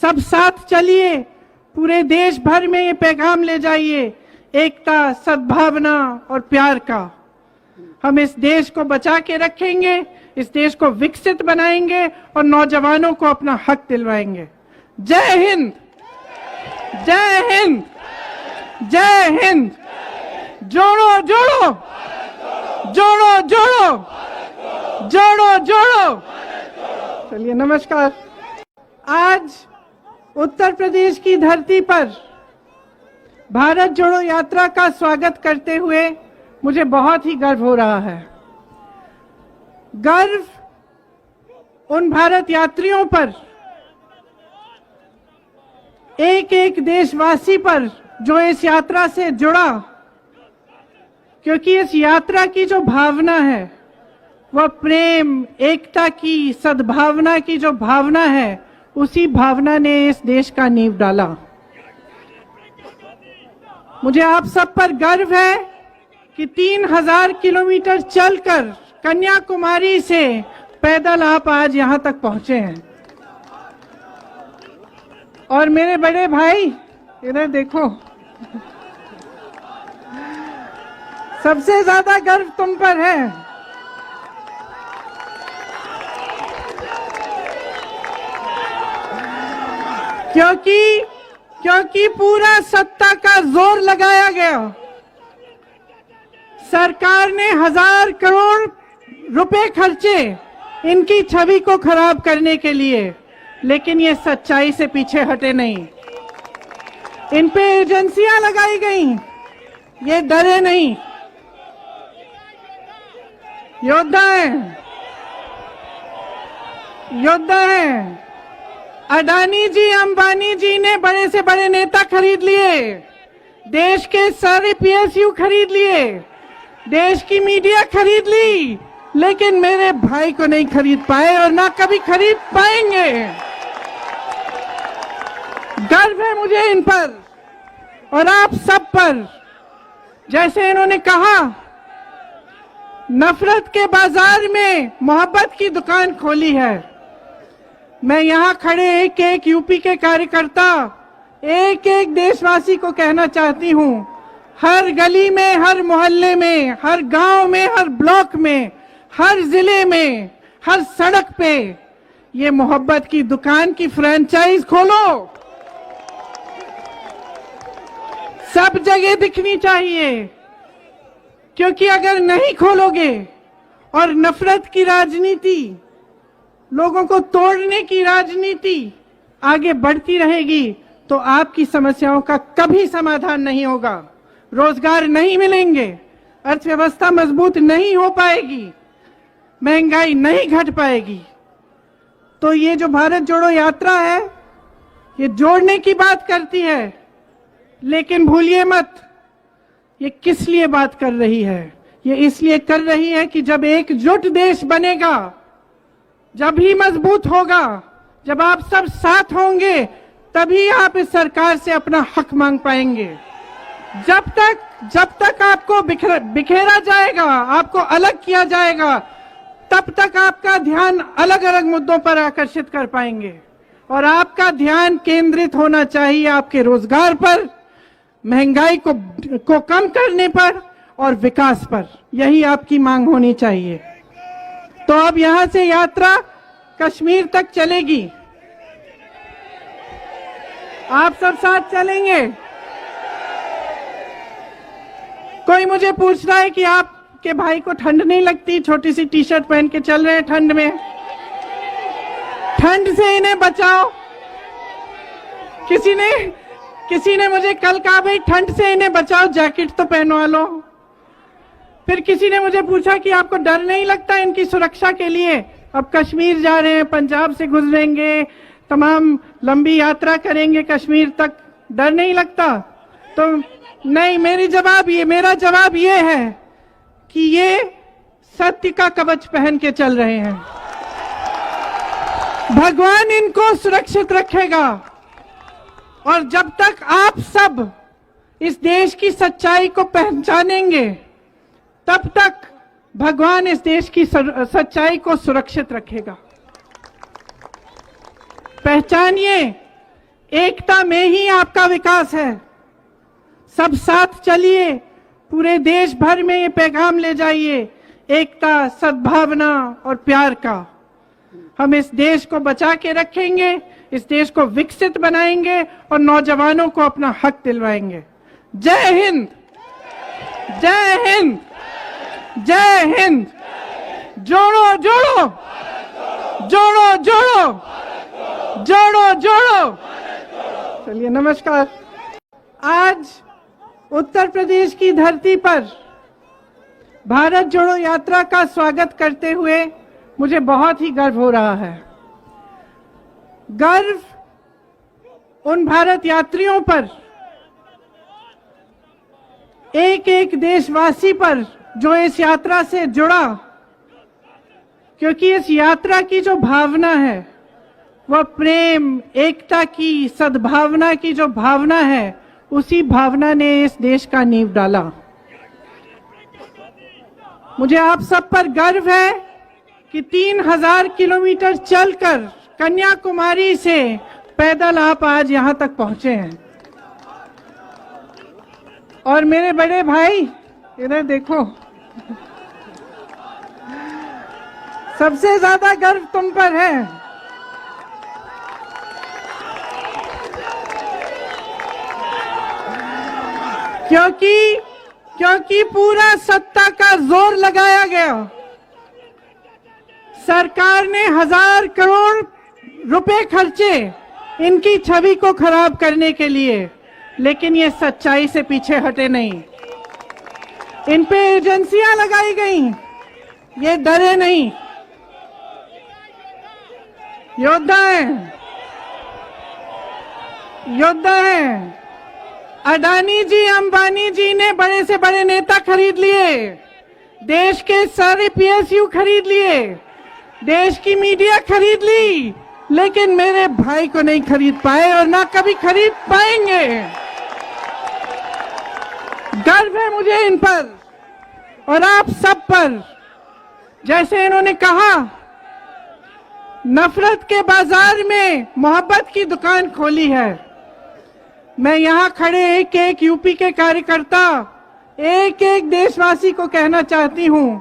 सब साथ चलिए, पूरे देश भर में ये पैगाम ले जाइए, एकता, सद्भावना और प्यार का। हम इस देश को बचा के रखेंगे, इस देश को विकसित बनाएंगे और नौजवानों को अपना हक दिलवाएंगे। जय हिंद, जय हिंद, जय हिंद। जोड़ो जोड़ो, जोड़ो जोड़ो, जोड़ो जोड़ो। चलिए, नमस्कार। आज उत्तर प्रदेश की धरती पर भारत जोड़ो यात्रा का स्वागत करते हुए मुझे बहुत ही गर्व हो रहा है। गर्व उन भारत यात्रियों पर, एक एक देशवासी पर जो इस यात्रा से जुड़ा, क्योंकि इस यात्रा की जो भावना है वह प्रेम, एकता की, सद्भावना की जो भावना है, उसी भावना ने इस देश का नींव डाला। मुझे आप सब पर गर्व है कि 3000 किलोमीटर चलकर कन्याकुमारी से पैदल आप आज यहां तक पहुंचे हैं। और मेरे बड़े भाई, इधर देखो, सबसे ज्यादा गर्व तुम पर है। क्योंकि पूरा सत्ता का जोर लगाया गया। सरकार ने 1000 करोड़ रुपए खर्चे इनकी छवि को खराब करने के लिए, लेकिन ये सच्चाई से पीछे हटे नहीं। इन पे एजेंसियां लगाई गई, ये डरे नहीं, योद्धा हैं, योद्धा हैं। अडानी जी, अंबानी जी ने बड़े से बड़े नेता खरीद लिए, देश के सारे पीएसयू खरीद लिए, देश की मीडिया खरीद ली, लेकिन मेरे भाई को नहीं खरीद पाए और ना कभी खरीद पाएंगे। गर्व है मुझे इन पर और आप सब पर। जैसे इन्होंने कहा, नफरत के बाजार में मोहब्बत की दुकान खोली है। मैं यहां खड़े एक एक यूपी के कार्यकर्ता, एक एक देशवासी को कहना चाहती हूं, हर गली में, हर मोहल्ले में, हर गांव में, हर ब्लॉक में, हर जिले में, हर सड़क पे ये मोहब्बत की दुकान की फ्रेंचाइज खोलो। सब जगह दिखनी चाहिए, क्योंकि अगर नहीं खोलोगे और नफरत की राजनीति, लोगों को तोड़ने की राजनीति आगे बढ़ती रहेगी तो आपकी समस्याओं का कभी समाधान नहीं होगा। रोजगार नहीं मिलेंगे, अर्थव्यवस्था मजबूत नहीं हो पाएगी, महंगाई नहीं घट पाएगी। तो ये जो भारत जोड़ो यात्रा है, ये जोड़ने की बात करती है, लेकिन भूलिए मत, ये किस लिए बात कर रही है। ये इसलिए कर रही है कि जब एकजुट देश बनेगा, जब ही मजबूत होगा, जब आप सब साथ होंगे, तभी आप इस सरकार से अपना हक मांग पाएंगे। जब तक आपको बिखेरा जाएगा, आपको अलग किया जाएगा, तब तक आपका ध्यान अलग अलग मुद्दों पर आकर्षित कर पाएंगे। और आपका ध्यान केंद्रित होना चाहिए आपके रोजगार पर, महंगाई को कम करने पर और विकास पर। यही आपकी मांग होनी चाहिए। तो अब यहां से यात्रा कश्मीर तक चलेगी। आप सब साथ चलेंगे। कोई मुझे पूछ रहा है कि आपके भाई को ठंड नहीं लगती, छोटी सी टी शर्ट पहन के चल रहे हैं ठंड में। ठंड से इन्हें बचाओ। किसी ने मुझे कल कहा, भाई ठंड से इन्हें बचाओ, जैकेट तो पहनवा लो। फिर किसी ने मुझे पूछा कि आपको डर नहीं लगता इनकी सुरक्षा के लिए? अब कश्मीर जा रहे हैं, पंजाब से गुजरेंगे, तमाम लंबी यात्रा करेंगे कश्मीर तक, डर नहीं लगता? तो नहीं, मेरा जवाब ये है कि ये सत्य का कवच पहन के चल रहे हैं। भगवान इनको सुरक्षित रखेगा। और जब तक आप सब इस देश की सच्चाई को पहचानेंगे, तब तक भगवान इस देश की सच्चाई को सुरक्षित रखेगा। पहचानिए, एकता में ही आपका विकास है। सब साथ चलिए, पूरे देश भर में ये पैगाम ले जाइए, एकता, सद्भावना और प्यार का। हम इस देश को बचा के रखेंगे, इस देश को विकसित बनाएंगे और नौजवानों को अपना हक दिलवाएंगे। जय हिंद, जय हिंद, जय हिंद। जोड़ो जोड़ो, जोड़ो जोड़ो, जोड़ो जोड़ो। चलिए, नमस्कार। आज उत्तर प्रदेश की धरती पर भारत जोड़ो यात्रा का स्वागत करते हुए मुझे बहुत ही गर्व हो रहा है। गर्व उन भारत यात्रियों पर, एक एक देशवासी पर जो इस यात्रा से जुड़ा, क्योंकि इस यात्रा की जो भावना है वह प्रेम, एकता की, सद्भावना की जो भावना है, उसी भावना ने इस देश का नींव डाला। मुझे आप सब पर गर्व है कि 3000 किलोमीटर चलकर कन्याकुमारी से पैदल आप आज यहां तक पहुंचे हैं। और मेरे बड़े भाई, इधर देखो, सबसे ज्यादा गर्व तुम पर है। क्योंकि पूरा सत्ता का जोर लगाया गया। सरकार ने 1000 करोड़ रुपए खर्चे इनकी छवि को खराब करने के लिए, लेकिन ये सच्चाई से पीछे हटे नहीं। इन पे एजेंसियां लगाई गई, ये डरे नहीं, योद्धा हैं, योद्धा हैं। अडानी जी, अंबानी जी ने बड़े से बड़े नेता खरीद लिए, देश के सारे पीएसयू खरीद लिए, देश की मीडिया खरीद ली, लेकिन मेरे भाई को नहीं खरीद पाए और ना कभी खरीद पाएंगे। गर्व है मुझे इन पर और आप सब पर। जैसे इन्होंने कहा, नफरत के बाजार में मोहब्बत की दुकान खोली है। मैं यहां खड़े एक एक यूपी के कार्यकर्ता, एक एक देशवासी को कहना चाहती हूं,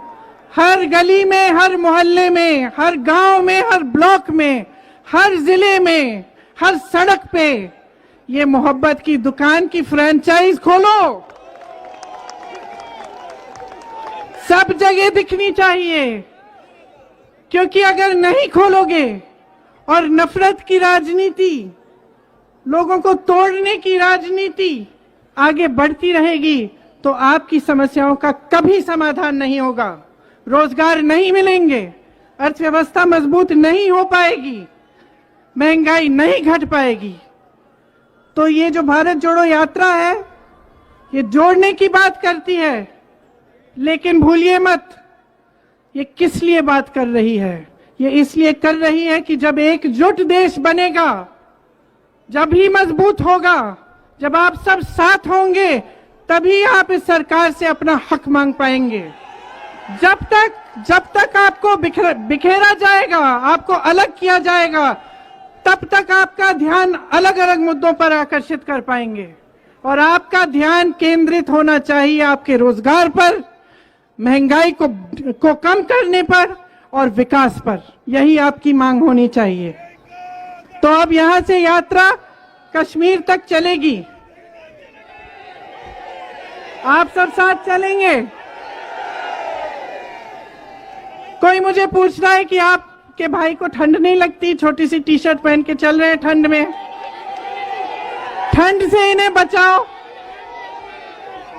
हर गली में, हर मोहल्ले में, हर गांव में, हर ब्लॉक में, हर जिले में, हर सड़क पे ये मोहब्बत की दुकान की फ्रेंचाइज खोलो। सब जगह दिखनी चाहिए, क्योंकि अगर नहीं खोलोगे और नफरत की राजनीति, लोगों को तोड़ने की राजनीति आगे बढ़ती रहेगी तो आपकी समस्याओं का कभी समाधान नहीं होगा। रोजगार नहीं मिलेंगे, अर्थव्यवस्था मजबूत नहीं हो पाएगी, महंगाई नहीं घट पाएगी। तो ये जो भारत जोड़ो यात्रा है, ये जोड़ने की बात करती है, लेकिन भूलिए मत, ये किस लिए बात कर रही है? ये इसलिए कर रही है कि जब एकजुट देश बनेगा, जब ही मजबूत होगा, जब आप सब साथ होंगे, तभी आप इस सरकार से अपना हक मांग पाएंगे। जब तक आपको बिखेरा जाएगा, आपको अलग किया जाएगा, तब तक आपका ध्यान अलग अलग मुद्दों पर आकर्षित कर पाएंगे। और आपका ध्यान केंद्रित होना चाहिए आपके रोजगार पर, महंगाई को कम करने पर और विकास पर। यही आपकी मांग होनी चाहिए। तो अब यहां से यात्रा कश्मीर तक चलेगी। आप सब साथ चलेंगे। कोई मुझे पूछ रहा है कि आपके भाई को ठंड नहीं लगती, छोटी सी टी शर्ट पहन के चल रहे हैं ठंड में। ठंड से इन्हें बचाओ।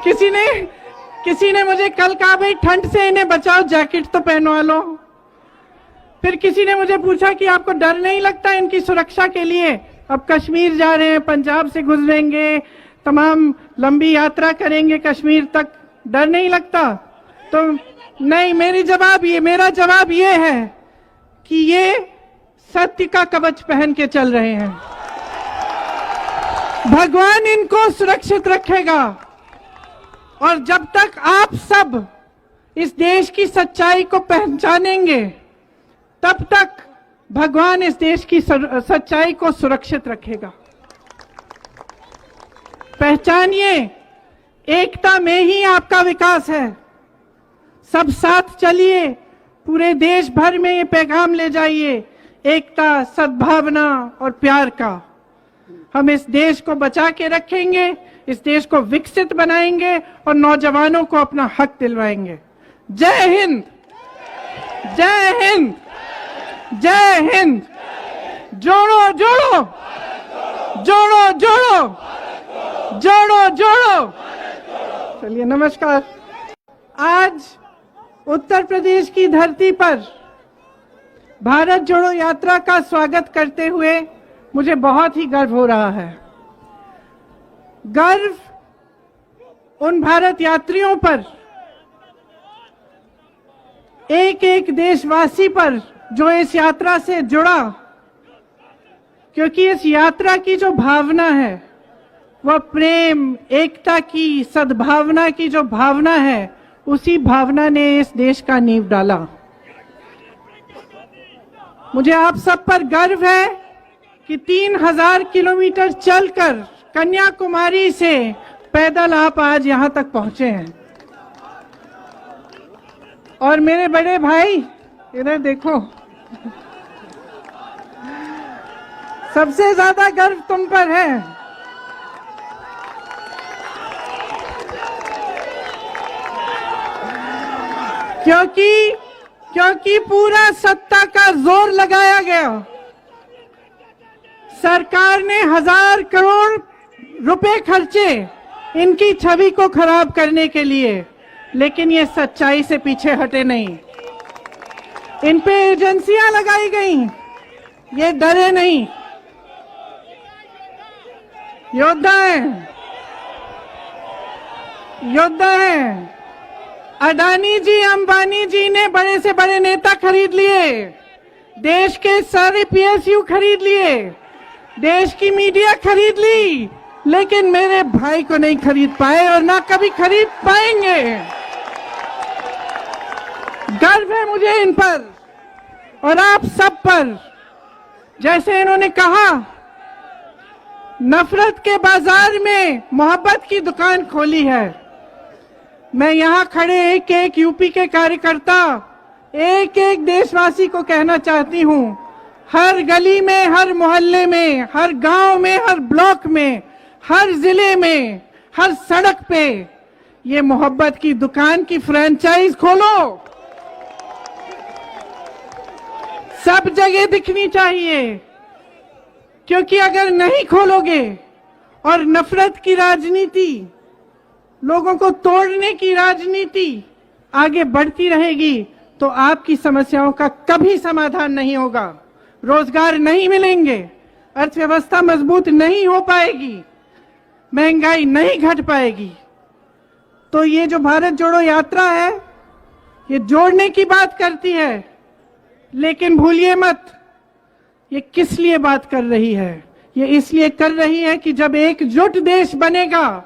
किसी ने मुझे कल कहा, भाई ठंड से इन्हें बचाओ, जैकेट तो पहनवा लो। फिर किसी ने मुझे पूछा कि आपको डर नहीं लगता इनकी सुरक्षा के लिए? अब कश्मीर जा रहे हैं, पंजाब से गुजरेंगे, तमाम लंबी यात्रा करेंगे कश्मीर तक, डर नहीं लगता? तो नहीं, मेरा जवाब ये है कि ये सत्य का कवच पहन के चल रहे हैं। भगवान इनको सुरक्षित रखेगा। और जब तक आप सब इस देश की सच्चाई को पहचानेंगे, तब तक भगवान इस देश की सच्चाई को सुरक्षित रखेगा। पहचानिए, एकता में ही आपका विकास है। सब साथ चलिए, पूरे देश भर में ये पैगाम ले जाइए, एकता, सद्भावना और प्यार का। हम इस देश को बचा के रखेंगे, इस देश को विकसित बनाएंगे और नौजवानों को अपना हक दिलवाएंगे। जय हिंद, जय हिंद, जय हिंद। जोड़ो जोड़ो, जोड़ो जोड़ो, जोड़ो जोड़ो। चलिए, नमस्कार। आज उत्तर प्रदेश की धरती पर भारत जोड़ो यात्रा का स्वागत करते हुए मुझे बहुत ही गर्व हो रहा है। गर्व उन भारत यात्रियों पर, एक एक देशवासी पर जो इस यात्रा से जुड़ा, क्योंकि इस यात्रा की जो भावना है वह प्रेम, एकता की, सद्भावना की जो भावना है, उसी भावना ने इस देश का नींव डाला। मुझे आप सब पर गर्व है कि 3000 किलोमीटर चलकर कन्याकुमारी से पैदल आप आज यहां तक पहुंचे हैं। और मेरे बड़े भाई, इधर देखो, सबसे ज्यादा गर्व तुम पर है। क्योंकि पूरा सत्ता का जोर लगाया गया। सरकार ने 1000 करोड़ रुपए खर्चे इनकी छवि को खराब करने के लिए, लेकिन ये सच्चाई से पीछे हटे नहीं। इन पे एजेंसियां लगाई गई, ये डरे नहीं, योद्धा हैं, योद्धा हैं। अडानी जी, अंबानी जी ने बड़े से बड़े नेता खरीद लिए, देश के सारे पीएसयू खरीद लिए, देश की मीडिया खरीद ली, लेकिन मेरे भाई को नहीं खरीद पाए और ना कभी खरीद पाएंगे। गर्व है मुझे इन पर और आप सब पर। जैसे इन्होंने कहा, नफरत के बाजार में मोहब्बत की दुकान खोली है। मैं यहां खड़े एक एक यूपी के कार्यकर्ता, एक एक देशवासी को कहना चाहती हूं, हर गली में, हर मोहल्ले में, हर गांव में, हर ब्लॉक में, हर जिले में, हर सड़क पे ये मोहब्बत की दुकान की फ्रेंचाइज खोलो। सब जगह दिखनी चाहिए, क्योंकि अगर नहीं खोलोगे और नफरत की राजनीति, लोगों को तोड़ने की राजनीति आगे बढ़ती रहेगी तो आपकी समस्याओं का कभी समाधान नहीं होगा। रोजगार नहीं मिलेंगे, अर्थव्यवस्था मजबूत नहीं हो पाएगी, महंगाई नहीं घट पाएगी। तो ये जो भारत जोड़ो यात्रा है, ये जोड़ने की बात करती है, लेकिन भूलिए मत, ये किस लिए बात कर रही है। ये इसलिए कर रही है कि जब एकजुट देश बनेगा,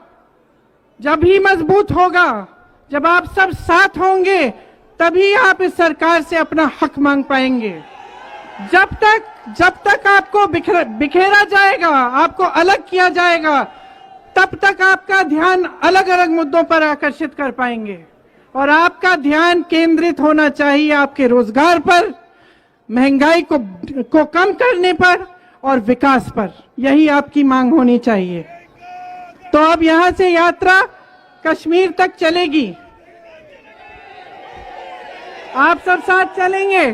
जब ही मजबूत होगा, जब आप सब साथ होंगे, तभी आप इस सरकार से अपना हक मांग पाएंगे। जब तक आपको बिखेरा जाएगा, आपको अलग किया जाएगा, तब तक आपका ध्यान अलग अलग मुद्दों पर आकर्षित कर पाएंगे। और आपका ध्यान केंद्रित होना चाहिए आपके रोजगार पर, महंगाई को कम करने पर और विकास पर। यही आपकी मांग होनी चाहिए। तो अब यहां से यात्रा कश्मीर तक चलेगी। आप सब साथ चलेंगे।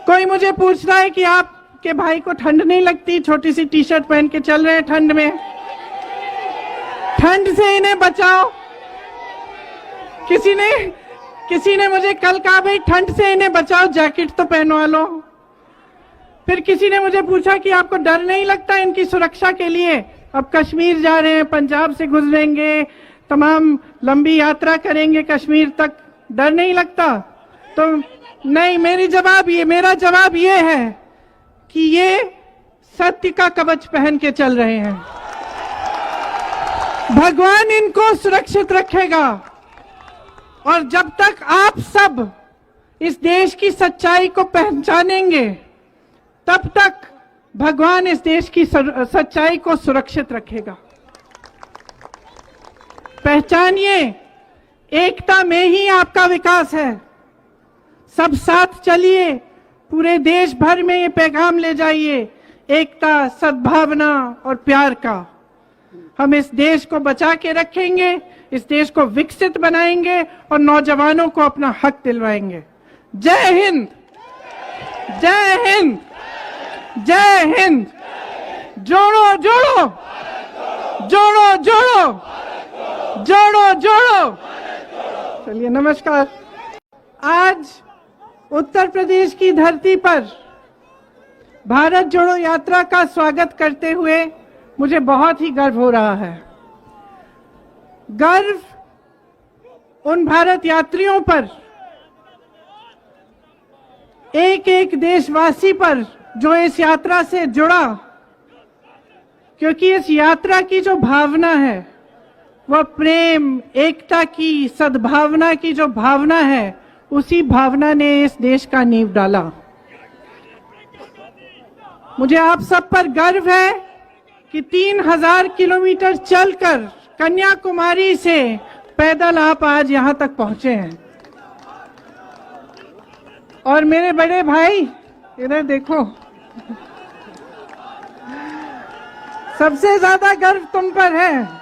कोई मुझे पूछ रहा है कि आपके भाई को ठंड नहीं लगती, छोटी सी टी शर्ट पहन के चल रहे हैं ठंड में। ठंड से इन्हें बचाओ। किसी ने मुझे कल कहा, भाई ठंड से इन्हें बचाओ, जैकेट तो पहनवा लो। फिर किसी ने मुझे पूछा कि आपको डर नहीं लगता इनकी सुरक्षा के लिए? अब कश्मीर जा रहे हैं, पंजाब से गुजरेंगे, तमाम लंबी यात्रा करेंगे कश्मीर तक, डर नहीं लगता? तो नहीं, मेरा जवाब ये है कि ये सत्य का कवच पहन के चल रहे हैं। भगवान इनको सुरक्षित रखेगा। और जब तक आप सब इस देश की सच्चाई को पहचानेंगे, तब तक भगवान इस देश की सच्चाई को सुरक्षित रखेगा। पहचानिए, एकता में ही आपका विकास है। सब साथ चलिए, पूरे देश भर में ये पैगाम ले जाइए, एकता, सद्भावना और प्यार का। हम इस देश को बचा के रखेंगे, इस देश को विकसित बनाएंगे और नौजवानों को अपना हक दिलवाएंगे। जय हिंद, जय हिंद, जय हिंद। जोड़ो जोड़ो, जोड़ो जोड़ो, जोड़ो जोड़ो। चलिए, नमस्कार। आज उत्तर प्रदेश की धरती पर भारत जोड़ो यात्रा का स्वागत करते हुए मुझे बहुत ही गर्व हो रहा है। गर्व उन भारत यात्रियों पर, एक एक देशवासी पर जो इस यात्रा से जुड़ा, क्योंकि इस यात्रा की जो भावना है वह प्रेम, एकता की, सद्भावना की जो भावना है, उसी भावना ने इस देश का नींव डाला। मुझे आप सब पर गर्व है कि 3000 किलोमीटर चलकर कन्याकुमारी से पैदल आप आज यहां तक पहुंचे हैं। और मेरे बड़े भाई, इधर देखो, सबसे ज्यादा गर्व तुम पर है।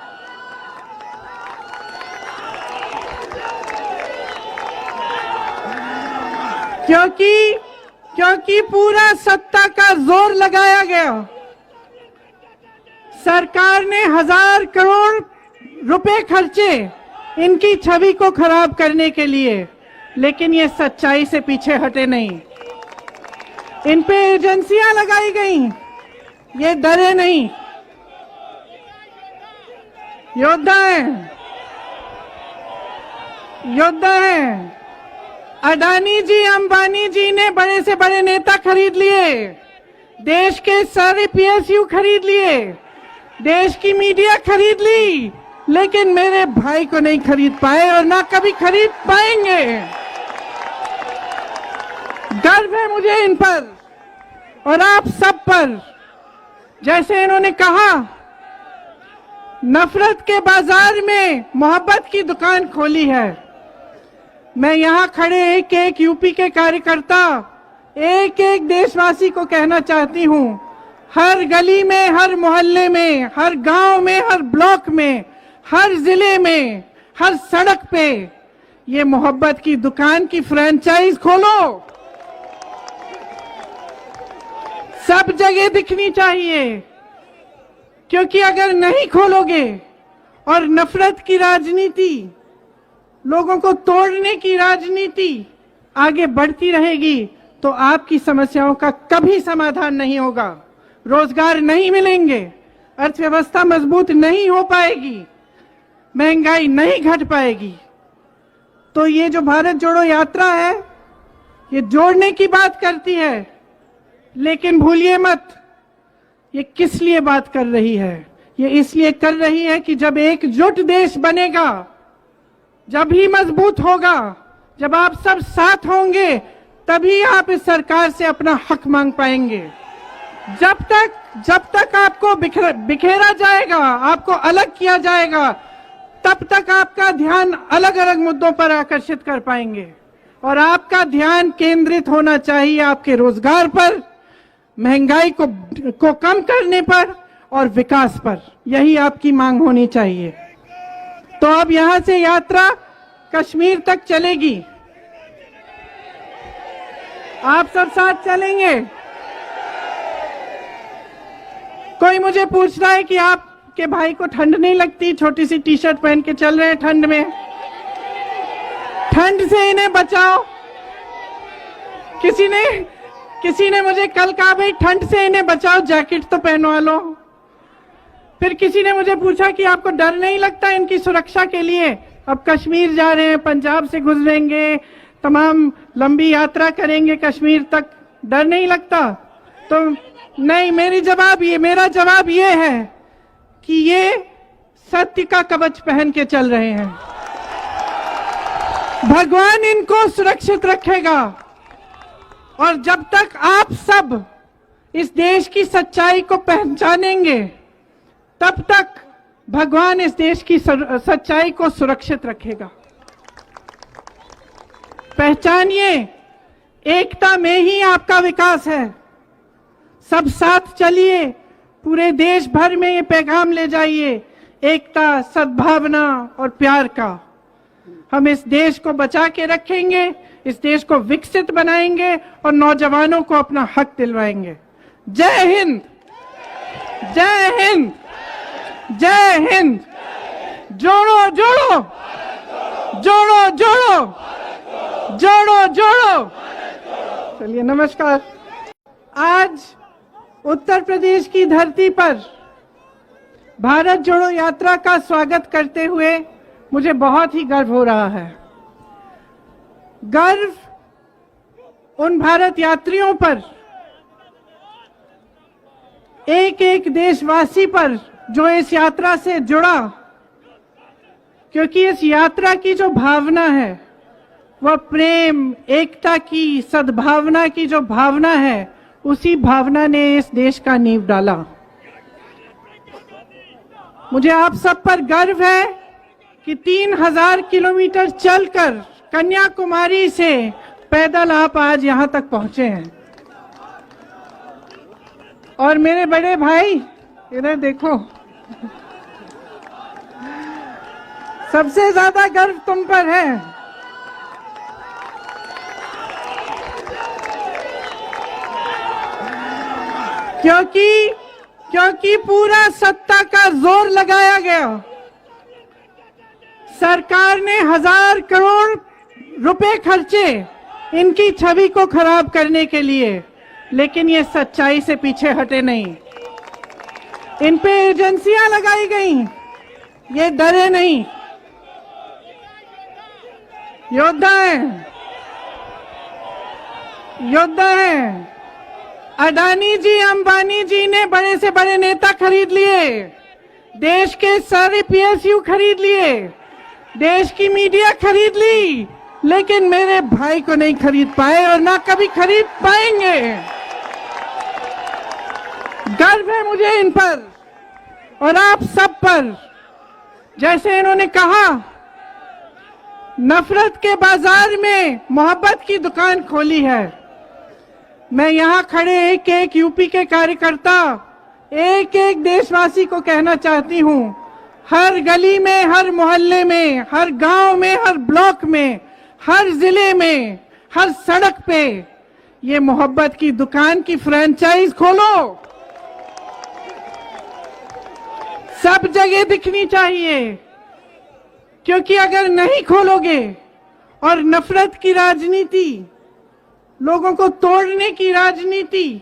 क्योंकि पूरा सत्ता का जोर लगाया गया। सरकार ने 1000 करोड़ रुपए खर्चे इनकी छवि को खराब करने के लिए, लेकिन ये सच्चाई से पीछे हटे नहीं। इन पे एजेंसियां लगाई गई, ये डरे नहीं, योद्धा हैं, योद्धा हैं। अडानी जी, अंबानी जी ने बड़े से बड़े नेता खरीद लिए, देश के सारे पीएसयू खरीद लिए, देश की मीडिया खरीद ली, लेकिन मेरे भाई को नहीं खरीद पाए और ना कभी खरीद पाएंगे। गर्व है मुझे इन पर और आप सब पर। जैसे इन्होंने कहा, नफरत के बाजार में मोहब्बत की दुकान खोली है। मैं यहां खड़े एक एक यूपी के कार्यकर्ता, एक एक देशवासी को कहना चाहती हूं, हर गली में, हर मोहल्ले में, हर गांव में, हर ब्लॉक में, हर जिले में, हर सड़क पे ये मोहब्बत की दुकान की फ्रेंचाइज खोलो। सब जगह दिखनी चाहिए, क्योंकि अगर नहीं खोलोगे और नफरत की राजनीति, लोगों को तोड़ने की राजनीति आगे बढ़ती रहेगी, तो आपकी समस्याओं का कभी समाधान नहीं होगा। रोजगार नहीं मिलेंगे, अर्थव्यवस्था मजबूत नहीं हो पाएगी, महंगाई नहीं घट पाएगी। तो ये जो भारत जोड़ो यात्रा है, ये जोड़ने की बात करती है, लेकिन भूलिए मत, ये किस लिए बात कर रही है। ये इसलिए कर रही है कि जब एकजुट देश बनेगा, जब ही मजबूत होगा, जब आप सब साथ होंगे, तभी आप इस सरकार से अपना हक मांग पाएंगे। जब तक आपको बिखेरा जाएगा, आपको अलग किया जाएगा, तब तक आपका ध्यान अलग अलग मुद्दों पर आकर्षित कर पाएंगे। और आपका ध्यान केंद्रित होना चाहिए आपके रोजगार पर, महंगाई को कम करने पर और विकास पर। यही आपकी मांग होनी चाहिए। तो अब यहां से यात्रा कश्मीर तक चलेगी। आप सब साथ चलेंगे। कोई मुझे पूछ रहा है कि आपके भाई को ठंड नहीं लगती, छोटी सी टी शर्ट पहन के चल रहे हैं ठंड में। ठंड से इन्हें बचाओ। किसी ने मुझे कल कहा, भाई ठंड से इन्हें बचाओ, जैकेट तो पहनवा लो। फिर किसी ने मुझे पूछा कि आपको डर नहीं लगता इनकी सुरक्षा के लिए? अब कश्मीर जा रहे हैं, पंजाब से गुजरेंगे, तमाम लंबी यात्रा करेंगे कश्मीर तक, डर नहीं लगता? तो नहीं, मेरा जवाब ये है कि ये सत्य का कवच पहन के चल रहे हैं। भगवान इनको सुरक्षित रखेगा और जब तक आप सब इस देश की सच्चाई को पहचानेंगे तब तक भगवान इस देश की सच्चाई को सुरक्षित रखेगा। पहचानिए, एकता में ही आपका विकास है। सब साथ चलिए, पूरे देश भर में ये पैगाम ले जाइए, एकता, सद्भावना और प्यार का। हम इस देश को बचा के रखेंगे, इस देश को विकसित बनाएंगे और नौजवानों को अपना हक दिलवाएंगे। जय हिंद, जय हिंद, जय हिंद। जोड़ो जोड़ो, जोड़ो जोड़ो, जोड़ो जोड़ो। चलिए, नमस्कार। आज उत्तर प्रदेश की धरती पर भारत जोड़ो यात्रा का स्वागत करते हुए मुझे बहुत ही गर्व हो रहा है। गर्व उन भारत यात्रियों पर, एक एक देशवासी पर जो इस यात्रा से जुड़ा, क्योंकि इस यात्रा की जो भावना है वह प्रेम, एकता की, सद्भावना की जो भावना है, उसी भावना ने इस देश का नींव डाला। मुझे आप सब पर गर्व है कि 3000 किलोमीटर चलकर कन्याकुमारी से पैदल आप आज यहां तक पहुंचे हैं। और मेरे बड़े भाई, इधर देखो, सबसे ज्यादा गर्व तुम पर है। क्योंकि पूरा सत्ता का जोर लगाया गया। सरकार ने 1000 करोड़ रुपए खर्चे इनकी छवि को खराब करने के लिए, लेकिन ये सच्चाई से पीछे हटे नहीं। इन पे एजेंसियां लगाई गई, ये डरे नहीं, योद्धा हैं, योद्धा हैं। अडानी जी, अंबानी जी ने बड़े से बड़े नेता खरीद लिए, देश के सारे पीएसयू खरीद लिए, देश की मीडिया खरीद ली, लेकिन मेरे भाई को नहीं खरीद पाए और ना कभी खरीद पाएंगे। गर्व है मुझे इन पर और आप सब पर। जैसे इन्होंने कहा, नफरत के बाजार में मोहब्बत की दुकान खोली है। मैं यहां खड़े एक एक यूपी के कार्यकर्ता, एक एक देशवासी को कहना चाहती हूं, हर गली में, हर मोहल्ले में, हर गांव में, हर ब्लॉक में, हर जिले में, हर सड़क पे ये मोहब्बत की दुकान की फ्रेंचाइज खोलो। सब जगह दिखनी चाहिए, क्योंकि अगर नहीं खोलोगे और नफरत की राजनीति, लोगों को तोड़ने की राजनीति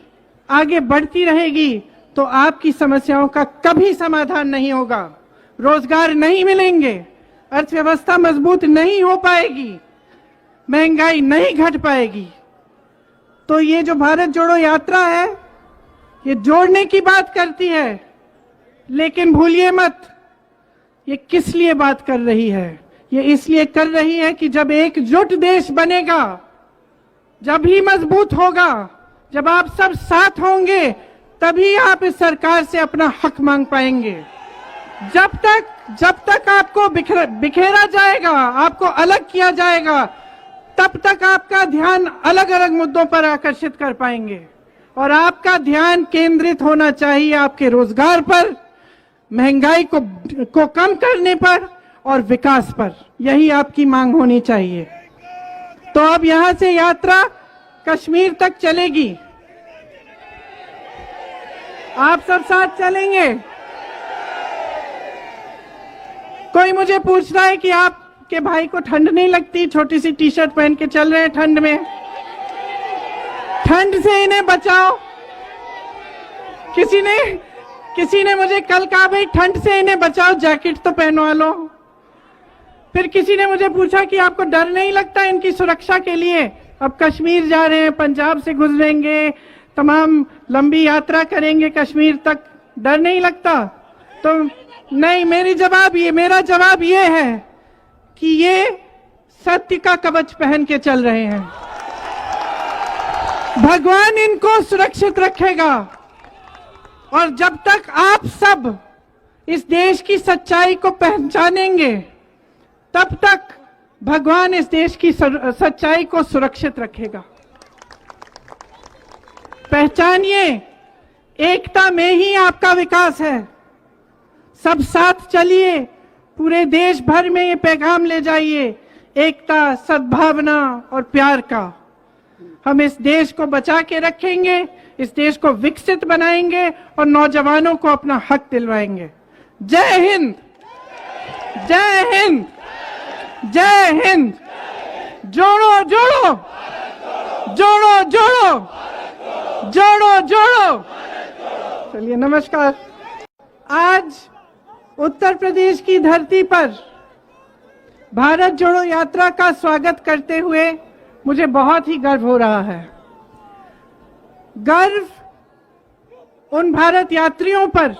आगे बढ़ती रहेगी तो आपकी समस्याओं का कभी समाधान नहीं होगा। रोजगार नहीं मिलेंगे, अर्थव्यवस्था मजबूत नहीं हो पाएगी, महंगाई नहीं घट पाएगी। तो ये जो भारत जोड़ो यात्रा है, ये जोड़ने की बात करती है, लेकिन भूलिए मत, ये किस लिए बात कर रही है। ये इसलिए कर रही है कि जब एकजुट देश बनेगा, जब ही मजबूत होगा, जब आप सब साथ होंगे, तभी आप इस सरकार से अपना हक मांग पाएंगे। जब तक आपको बिखेरा जाएगा, आपको अलग किया जाएगा, तब तक आपका ध्यान अलग अलग मुद्दों पर आकर्षित कर पाएंगे। और आपका ध्यान केंद्रित होना चाहिए आपके रोजगार पर, महंगाई को कम करने पर और विकास पर। यही आपकी मांग होनी चाहिए। तो अब यहां से यात्रा कश्मीर तक चलेगी। आप सब साथ चलेंगे। कोई मुझे पूछ रहा है कि आपके भाई को ठंड नहीं लगती, छोटी सी टी शर्ट पहन के चल रहे हैं ठंड में। ठंड से इन्हें बचाओ। किसी ने मुझे कल कहा, भाई ठंड से इन्हें बचाओ, जैकेट तो पहनवा लो। फिर किसी ने मुझे पूछा कि आपको डर नहीं लगता इनकी सुरक्षा के लिए? अब कश्मीर जा रहे हैं, पंजाब से गुजरेंगे, तमाम लंबी यात्रा करेंगे कश्मीर तक, डर नहीं लगता? तो नहीं, मेरा जवाब ये है कि ये सत्य का कवच पहन के चल रहे हैं। भगवान इनको सुरक्षित रखेगा और जब तक आप सब इस देश की सच्चाई को पहचानेंगे तब तक भगवान इस देश की सच्चाई को सुरक्षित रखेगा। पहचानिए, एकता में ही आपका विकास है। सब साथ चलिए, पूरे देश भर में ये पैगाम ले जाइए, एकता, सद्भावना और प्यार का। हम इस देश को बचा के रखेंगे, इस देश को विकसित बनाएंगे और नौजवानों को अपना हक दिलवाएंगे। जय हिंद, जय हिंद, जय हिंद। जोड़ो जोड़ो, जोड़ो जोड़ो, जोड़ो जोड़ो। चलिए, नमस्कार। आज उत्तर प्रदेश की धरती पर भारत जोड़ो यात्रा का स्वागत करते हुए मुझे बहुत ही गर्व हो रहा है। गर्व उन भारत यात्रियों पर,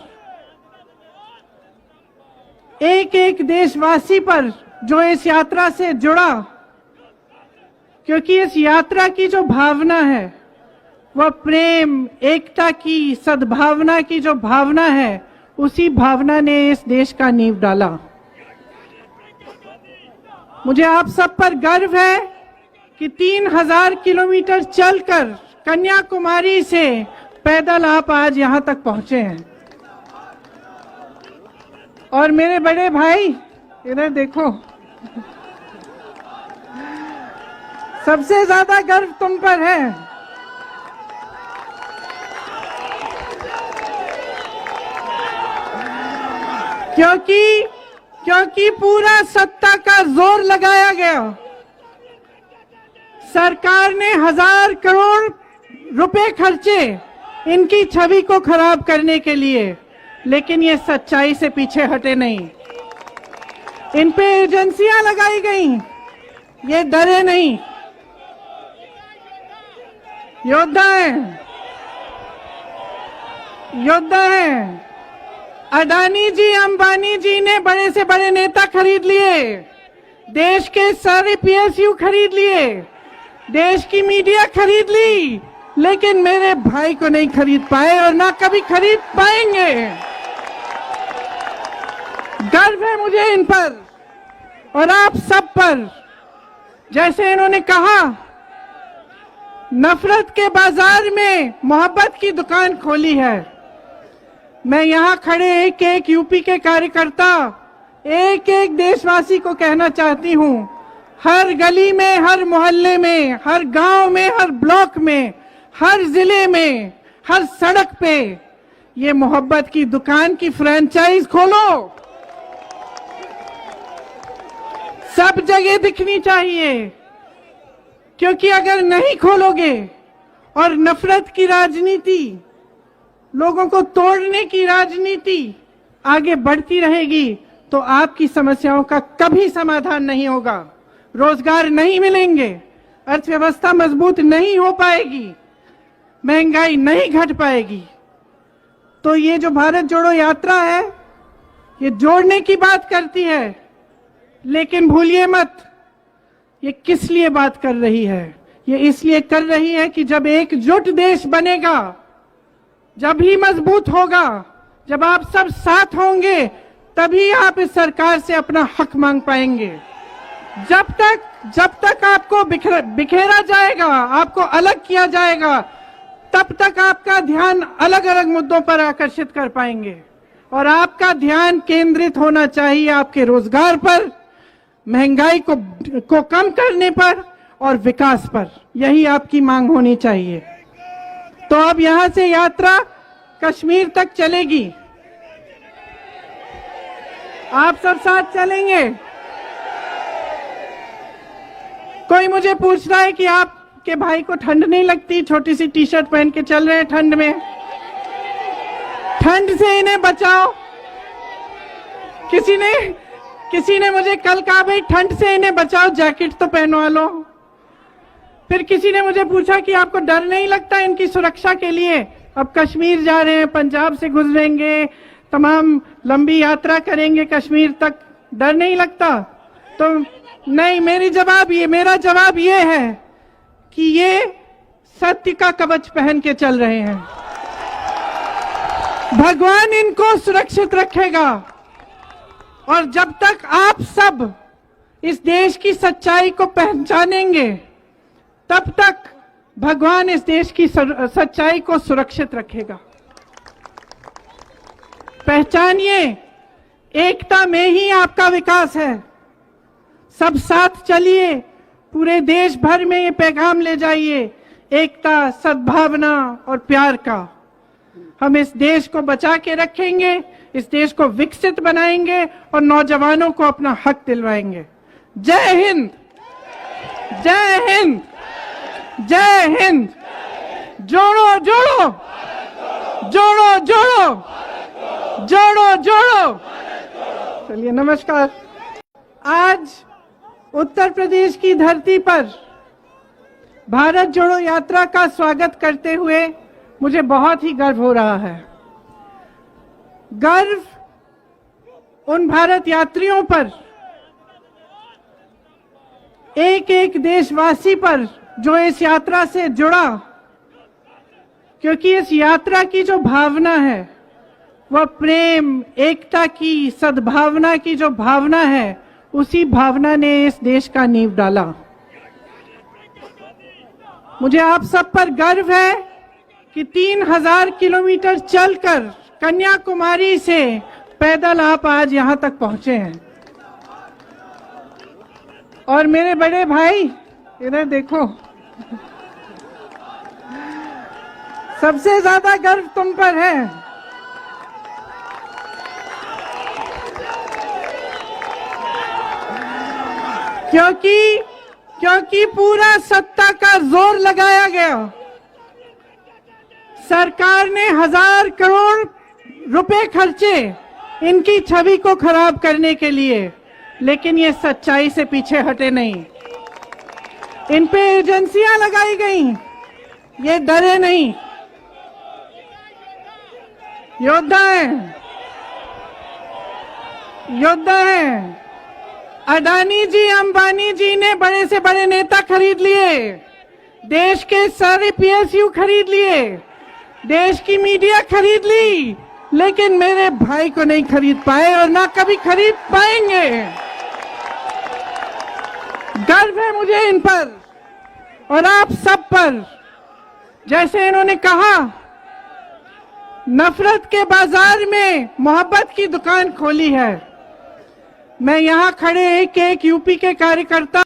एक एक देशवासी पर जो इस यात्रा से जुड़ा, क्योंकि इस यात्रा की जो भावना है वह प्रेम, एकता की, सद्भावना की जो भावना है, उसी भावना ने इस देश का नींव डाला। मुझे आप सब पर गर्व है कि 3000 किलोमीटर चलकर कन्याकुमारी से पैदल आप आज यहां तक पहुंचे हैं। और मेरे बड़े भाई, इधर देखो, सबसे ज्यादा गर्व तुम पर है। क्योंकि पूरा सत्ता का जोर लगाया गया। सरकार ने 1000 करोड़ रुपए खर्चे इनकी छवि को खराब करने के लिए, लेकिन ये सच्चाई से पीछे हटे नहीं। इन पे एजेंसियां लगाई गई, ये डरे नहीं, योद्धा हैं, योद्धा हैं। अडानी जी, अंबानी जी ने बड़े से बड़े नेता खरीद लिए, देश के सारे पीएसयू खरीद लिए, देश की मीडिया खरीद ली, लेकिन मेरे भाई को नहीं खरीद पाए और ना कभी खरीद पाएंगे। गर्व है मुझे इन पर और आप सब पर। जैसे इन्होंने कहा, नफरत के बाजार में मोहब्बत की दुकान खोली है। मैं यहां खड़े एक एक यूपी के कार्यकर्ता, एक एक देशवासी को कहना चाहती हूं, हर गली में, हर मोहल्ले में, हर गांव में, हर ब्लॉक में, हर जिले में, हर सड़क पे ये मोहब्बत की दुकान की फ्रेंचाइज खोलो। सब जगह दिखनी चाहिए, क्योंकि अगर नहीं खोलोगे और नफरत की राजनीति, लोगों को तोड़ने की राजनीति आगे बढ़ती रहेगी तो आपकी समस्याओं का कभी समाधान नहीं होगा। रोजगार नहीं मिलेंगे, अर्थव्यवस्था मजबूत नहीं हो पाएगी, महंगाई नहीं घट पाएगी। तो ये जो भारत जोड़ो यात्रा है, ये जोड़ने की बात करती है, लेकिन भूलिए मत, ये किस लिए बात कर रही है। ये इसलिए कर रही है कि जब एकजुट देश बनेगा, जब ही मजबूत होगा, जब आप सब साथ होंगे, तभी आप इस सरकार से अपना हक मांग पाएंगे। जब तक आपको बिखेरा जाएगा, आपको अलग किया जाएगा, तब तक आपका ध्यान अलग अलग मुद्दों पर आकर्षित कर पाएंगे। और आपका ध्यान केंद्रित होना चाहिए आपके रोजगार पर, महंगाई को कम करने पर और विकास पर। यही आपकी मांग होनी चाहिए। तो अब यहां से यात्रा कश्मीर तक चलेगी। आप सब साथ चलेंगे। कोई मुझे पूछ रहा है कि आपके भाई को ठंड नहीं लगती, छोटी सी टी शर्ट पहन के चल रहे हैं ठंड में। ठंड से इन्हें बचाओ। किसी ने मुझे कल कहा, भाई ठंड से इन्हें बचाओ, जैकेट तो पहनवा लो। फिर किसी ने मुझे पूछा कि आपको डर नहीं लगता इनकी सुरक्षा के लिए? अब कश्मीर जा रहे हैं, पंजाब से गुजरेंगे, तमाम लंबी यात्रा करेंगे कश्मीर तक, डर नहीं लगता? तो नहीं, मेरा जवाब ये है कि ये सत्य का कवच पहन के चल रहे हैं। भगवान इनको सुरक्षित रखेगा, और जब तक आप सब इस देश की सच्चाई को पहचानेंगे, तब तक भगवान इस देश की सच्चाई को सुरक्षित रखेगा। पहचानिए, एकता में ही आपका विकास है। सब साथ चलिए, पूरे देश भर में ये पैगाम ले जाइए, एकता, सद्भावना और प्यार का। हम इस देश को बचा के रखेंगे, इस देश को विकसित बनाएंगे और नौजवानों को अपना हक दिलवाएंगे। जय हिंद, जय हिंद, जय हिंद। जोड़ो जोड़ो, जोड़ो जोड़ो, जोड़ो जोड़ो। चलिए, नमस्कार। आज उत्तर प्रदेश की धरती पर भारत जोड़ो यात्रा का स्वागत करते हुए मुझे बहुत ही गर्व हो रहा है। गर्व उन भारत यात्रियों पर, एक एक देशवासी पर जो इस यात्रा से जुड़ा, क्योंकि इस यात्रा की जो भावना है वह प्रेम, एकता की, सद्भावना की जो भावना है, उसी भावना ने इस देश का नींव डाला। मुझे आप सब पर गर्व है कि 3000 किलोमीटर चलकर कन्याकुमारी से पैदल आप आज यहां तक पहुंचे हैं। और मेरे बड़े भाई, इधर देखो, सबसे ज्यादा गर्व तुम पर है। क्योंकि पूरा सत्ता का जोर लगाया गया। सरकार ने 1000 करोड़ रुपए खर्चे इनकी छवि को खराब करने के लिए, लेकिन ये सच्चाई से पीछे हटे नहीं। इन पे एजेंसियां लगाई गई, ये डरे नहीं, योद्धा हैं, योद्धा हैं। अडानी जी, अंबानी जी ने बड़े से बड़े नेता खरीद लिए, देश के सारे पीएसयू खरीद लिए, देश की मीडिया खरीद ली, लेकिन मेरे भाई को नहीं खरीद पाए और ना कभी खरीद पाएंगे। गर्व है मुझे इन पर और आप सब पर। जैसे इन्होंने कहा, नफरत के बाजार में मोहब्बत की दुकान खोली है। मैं यहां खड़े एक एक यूपी के कार्यकर्ता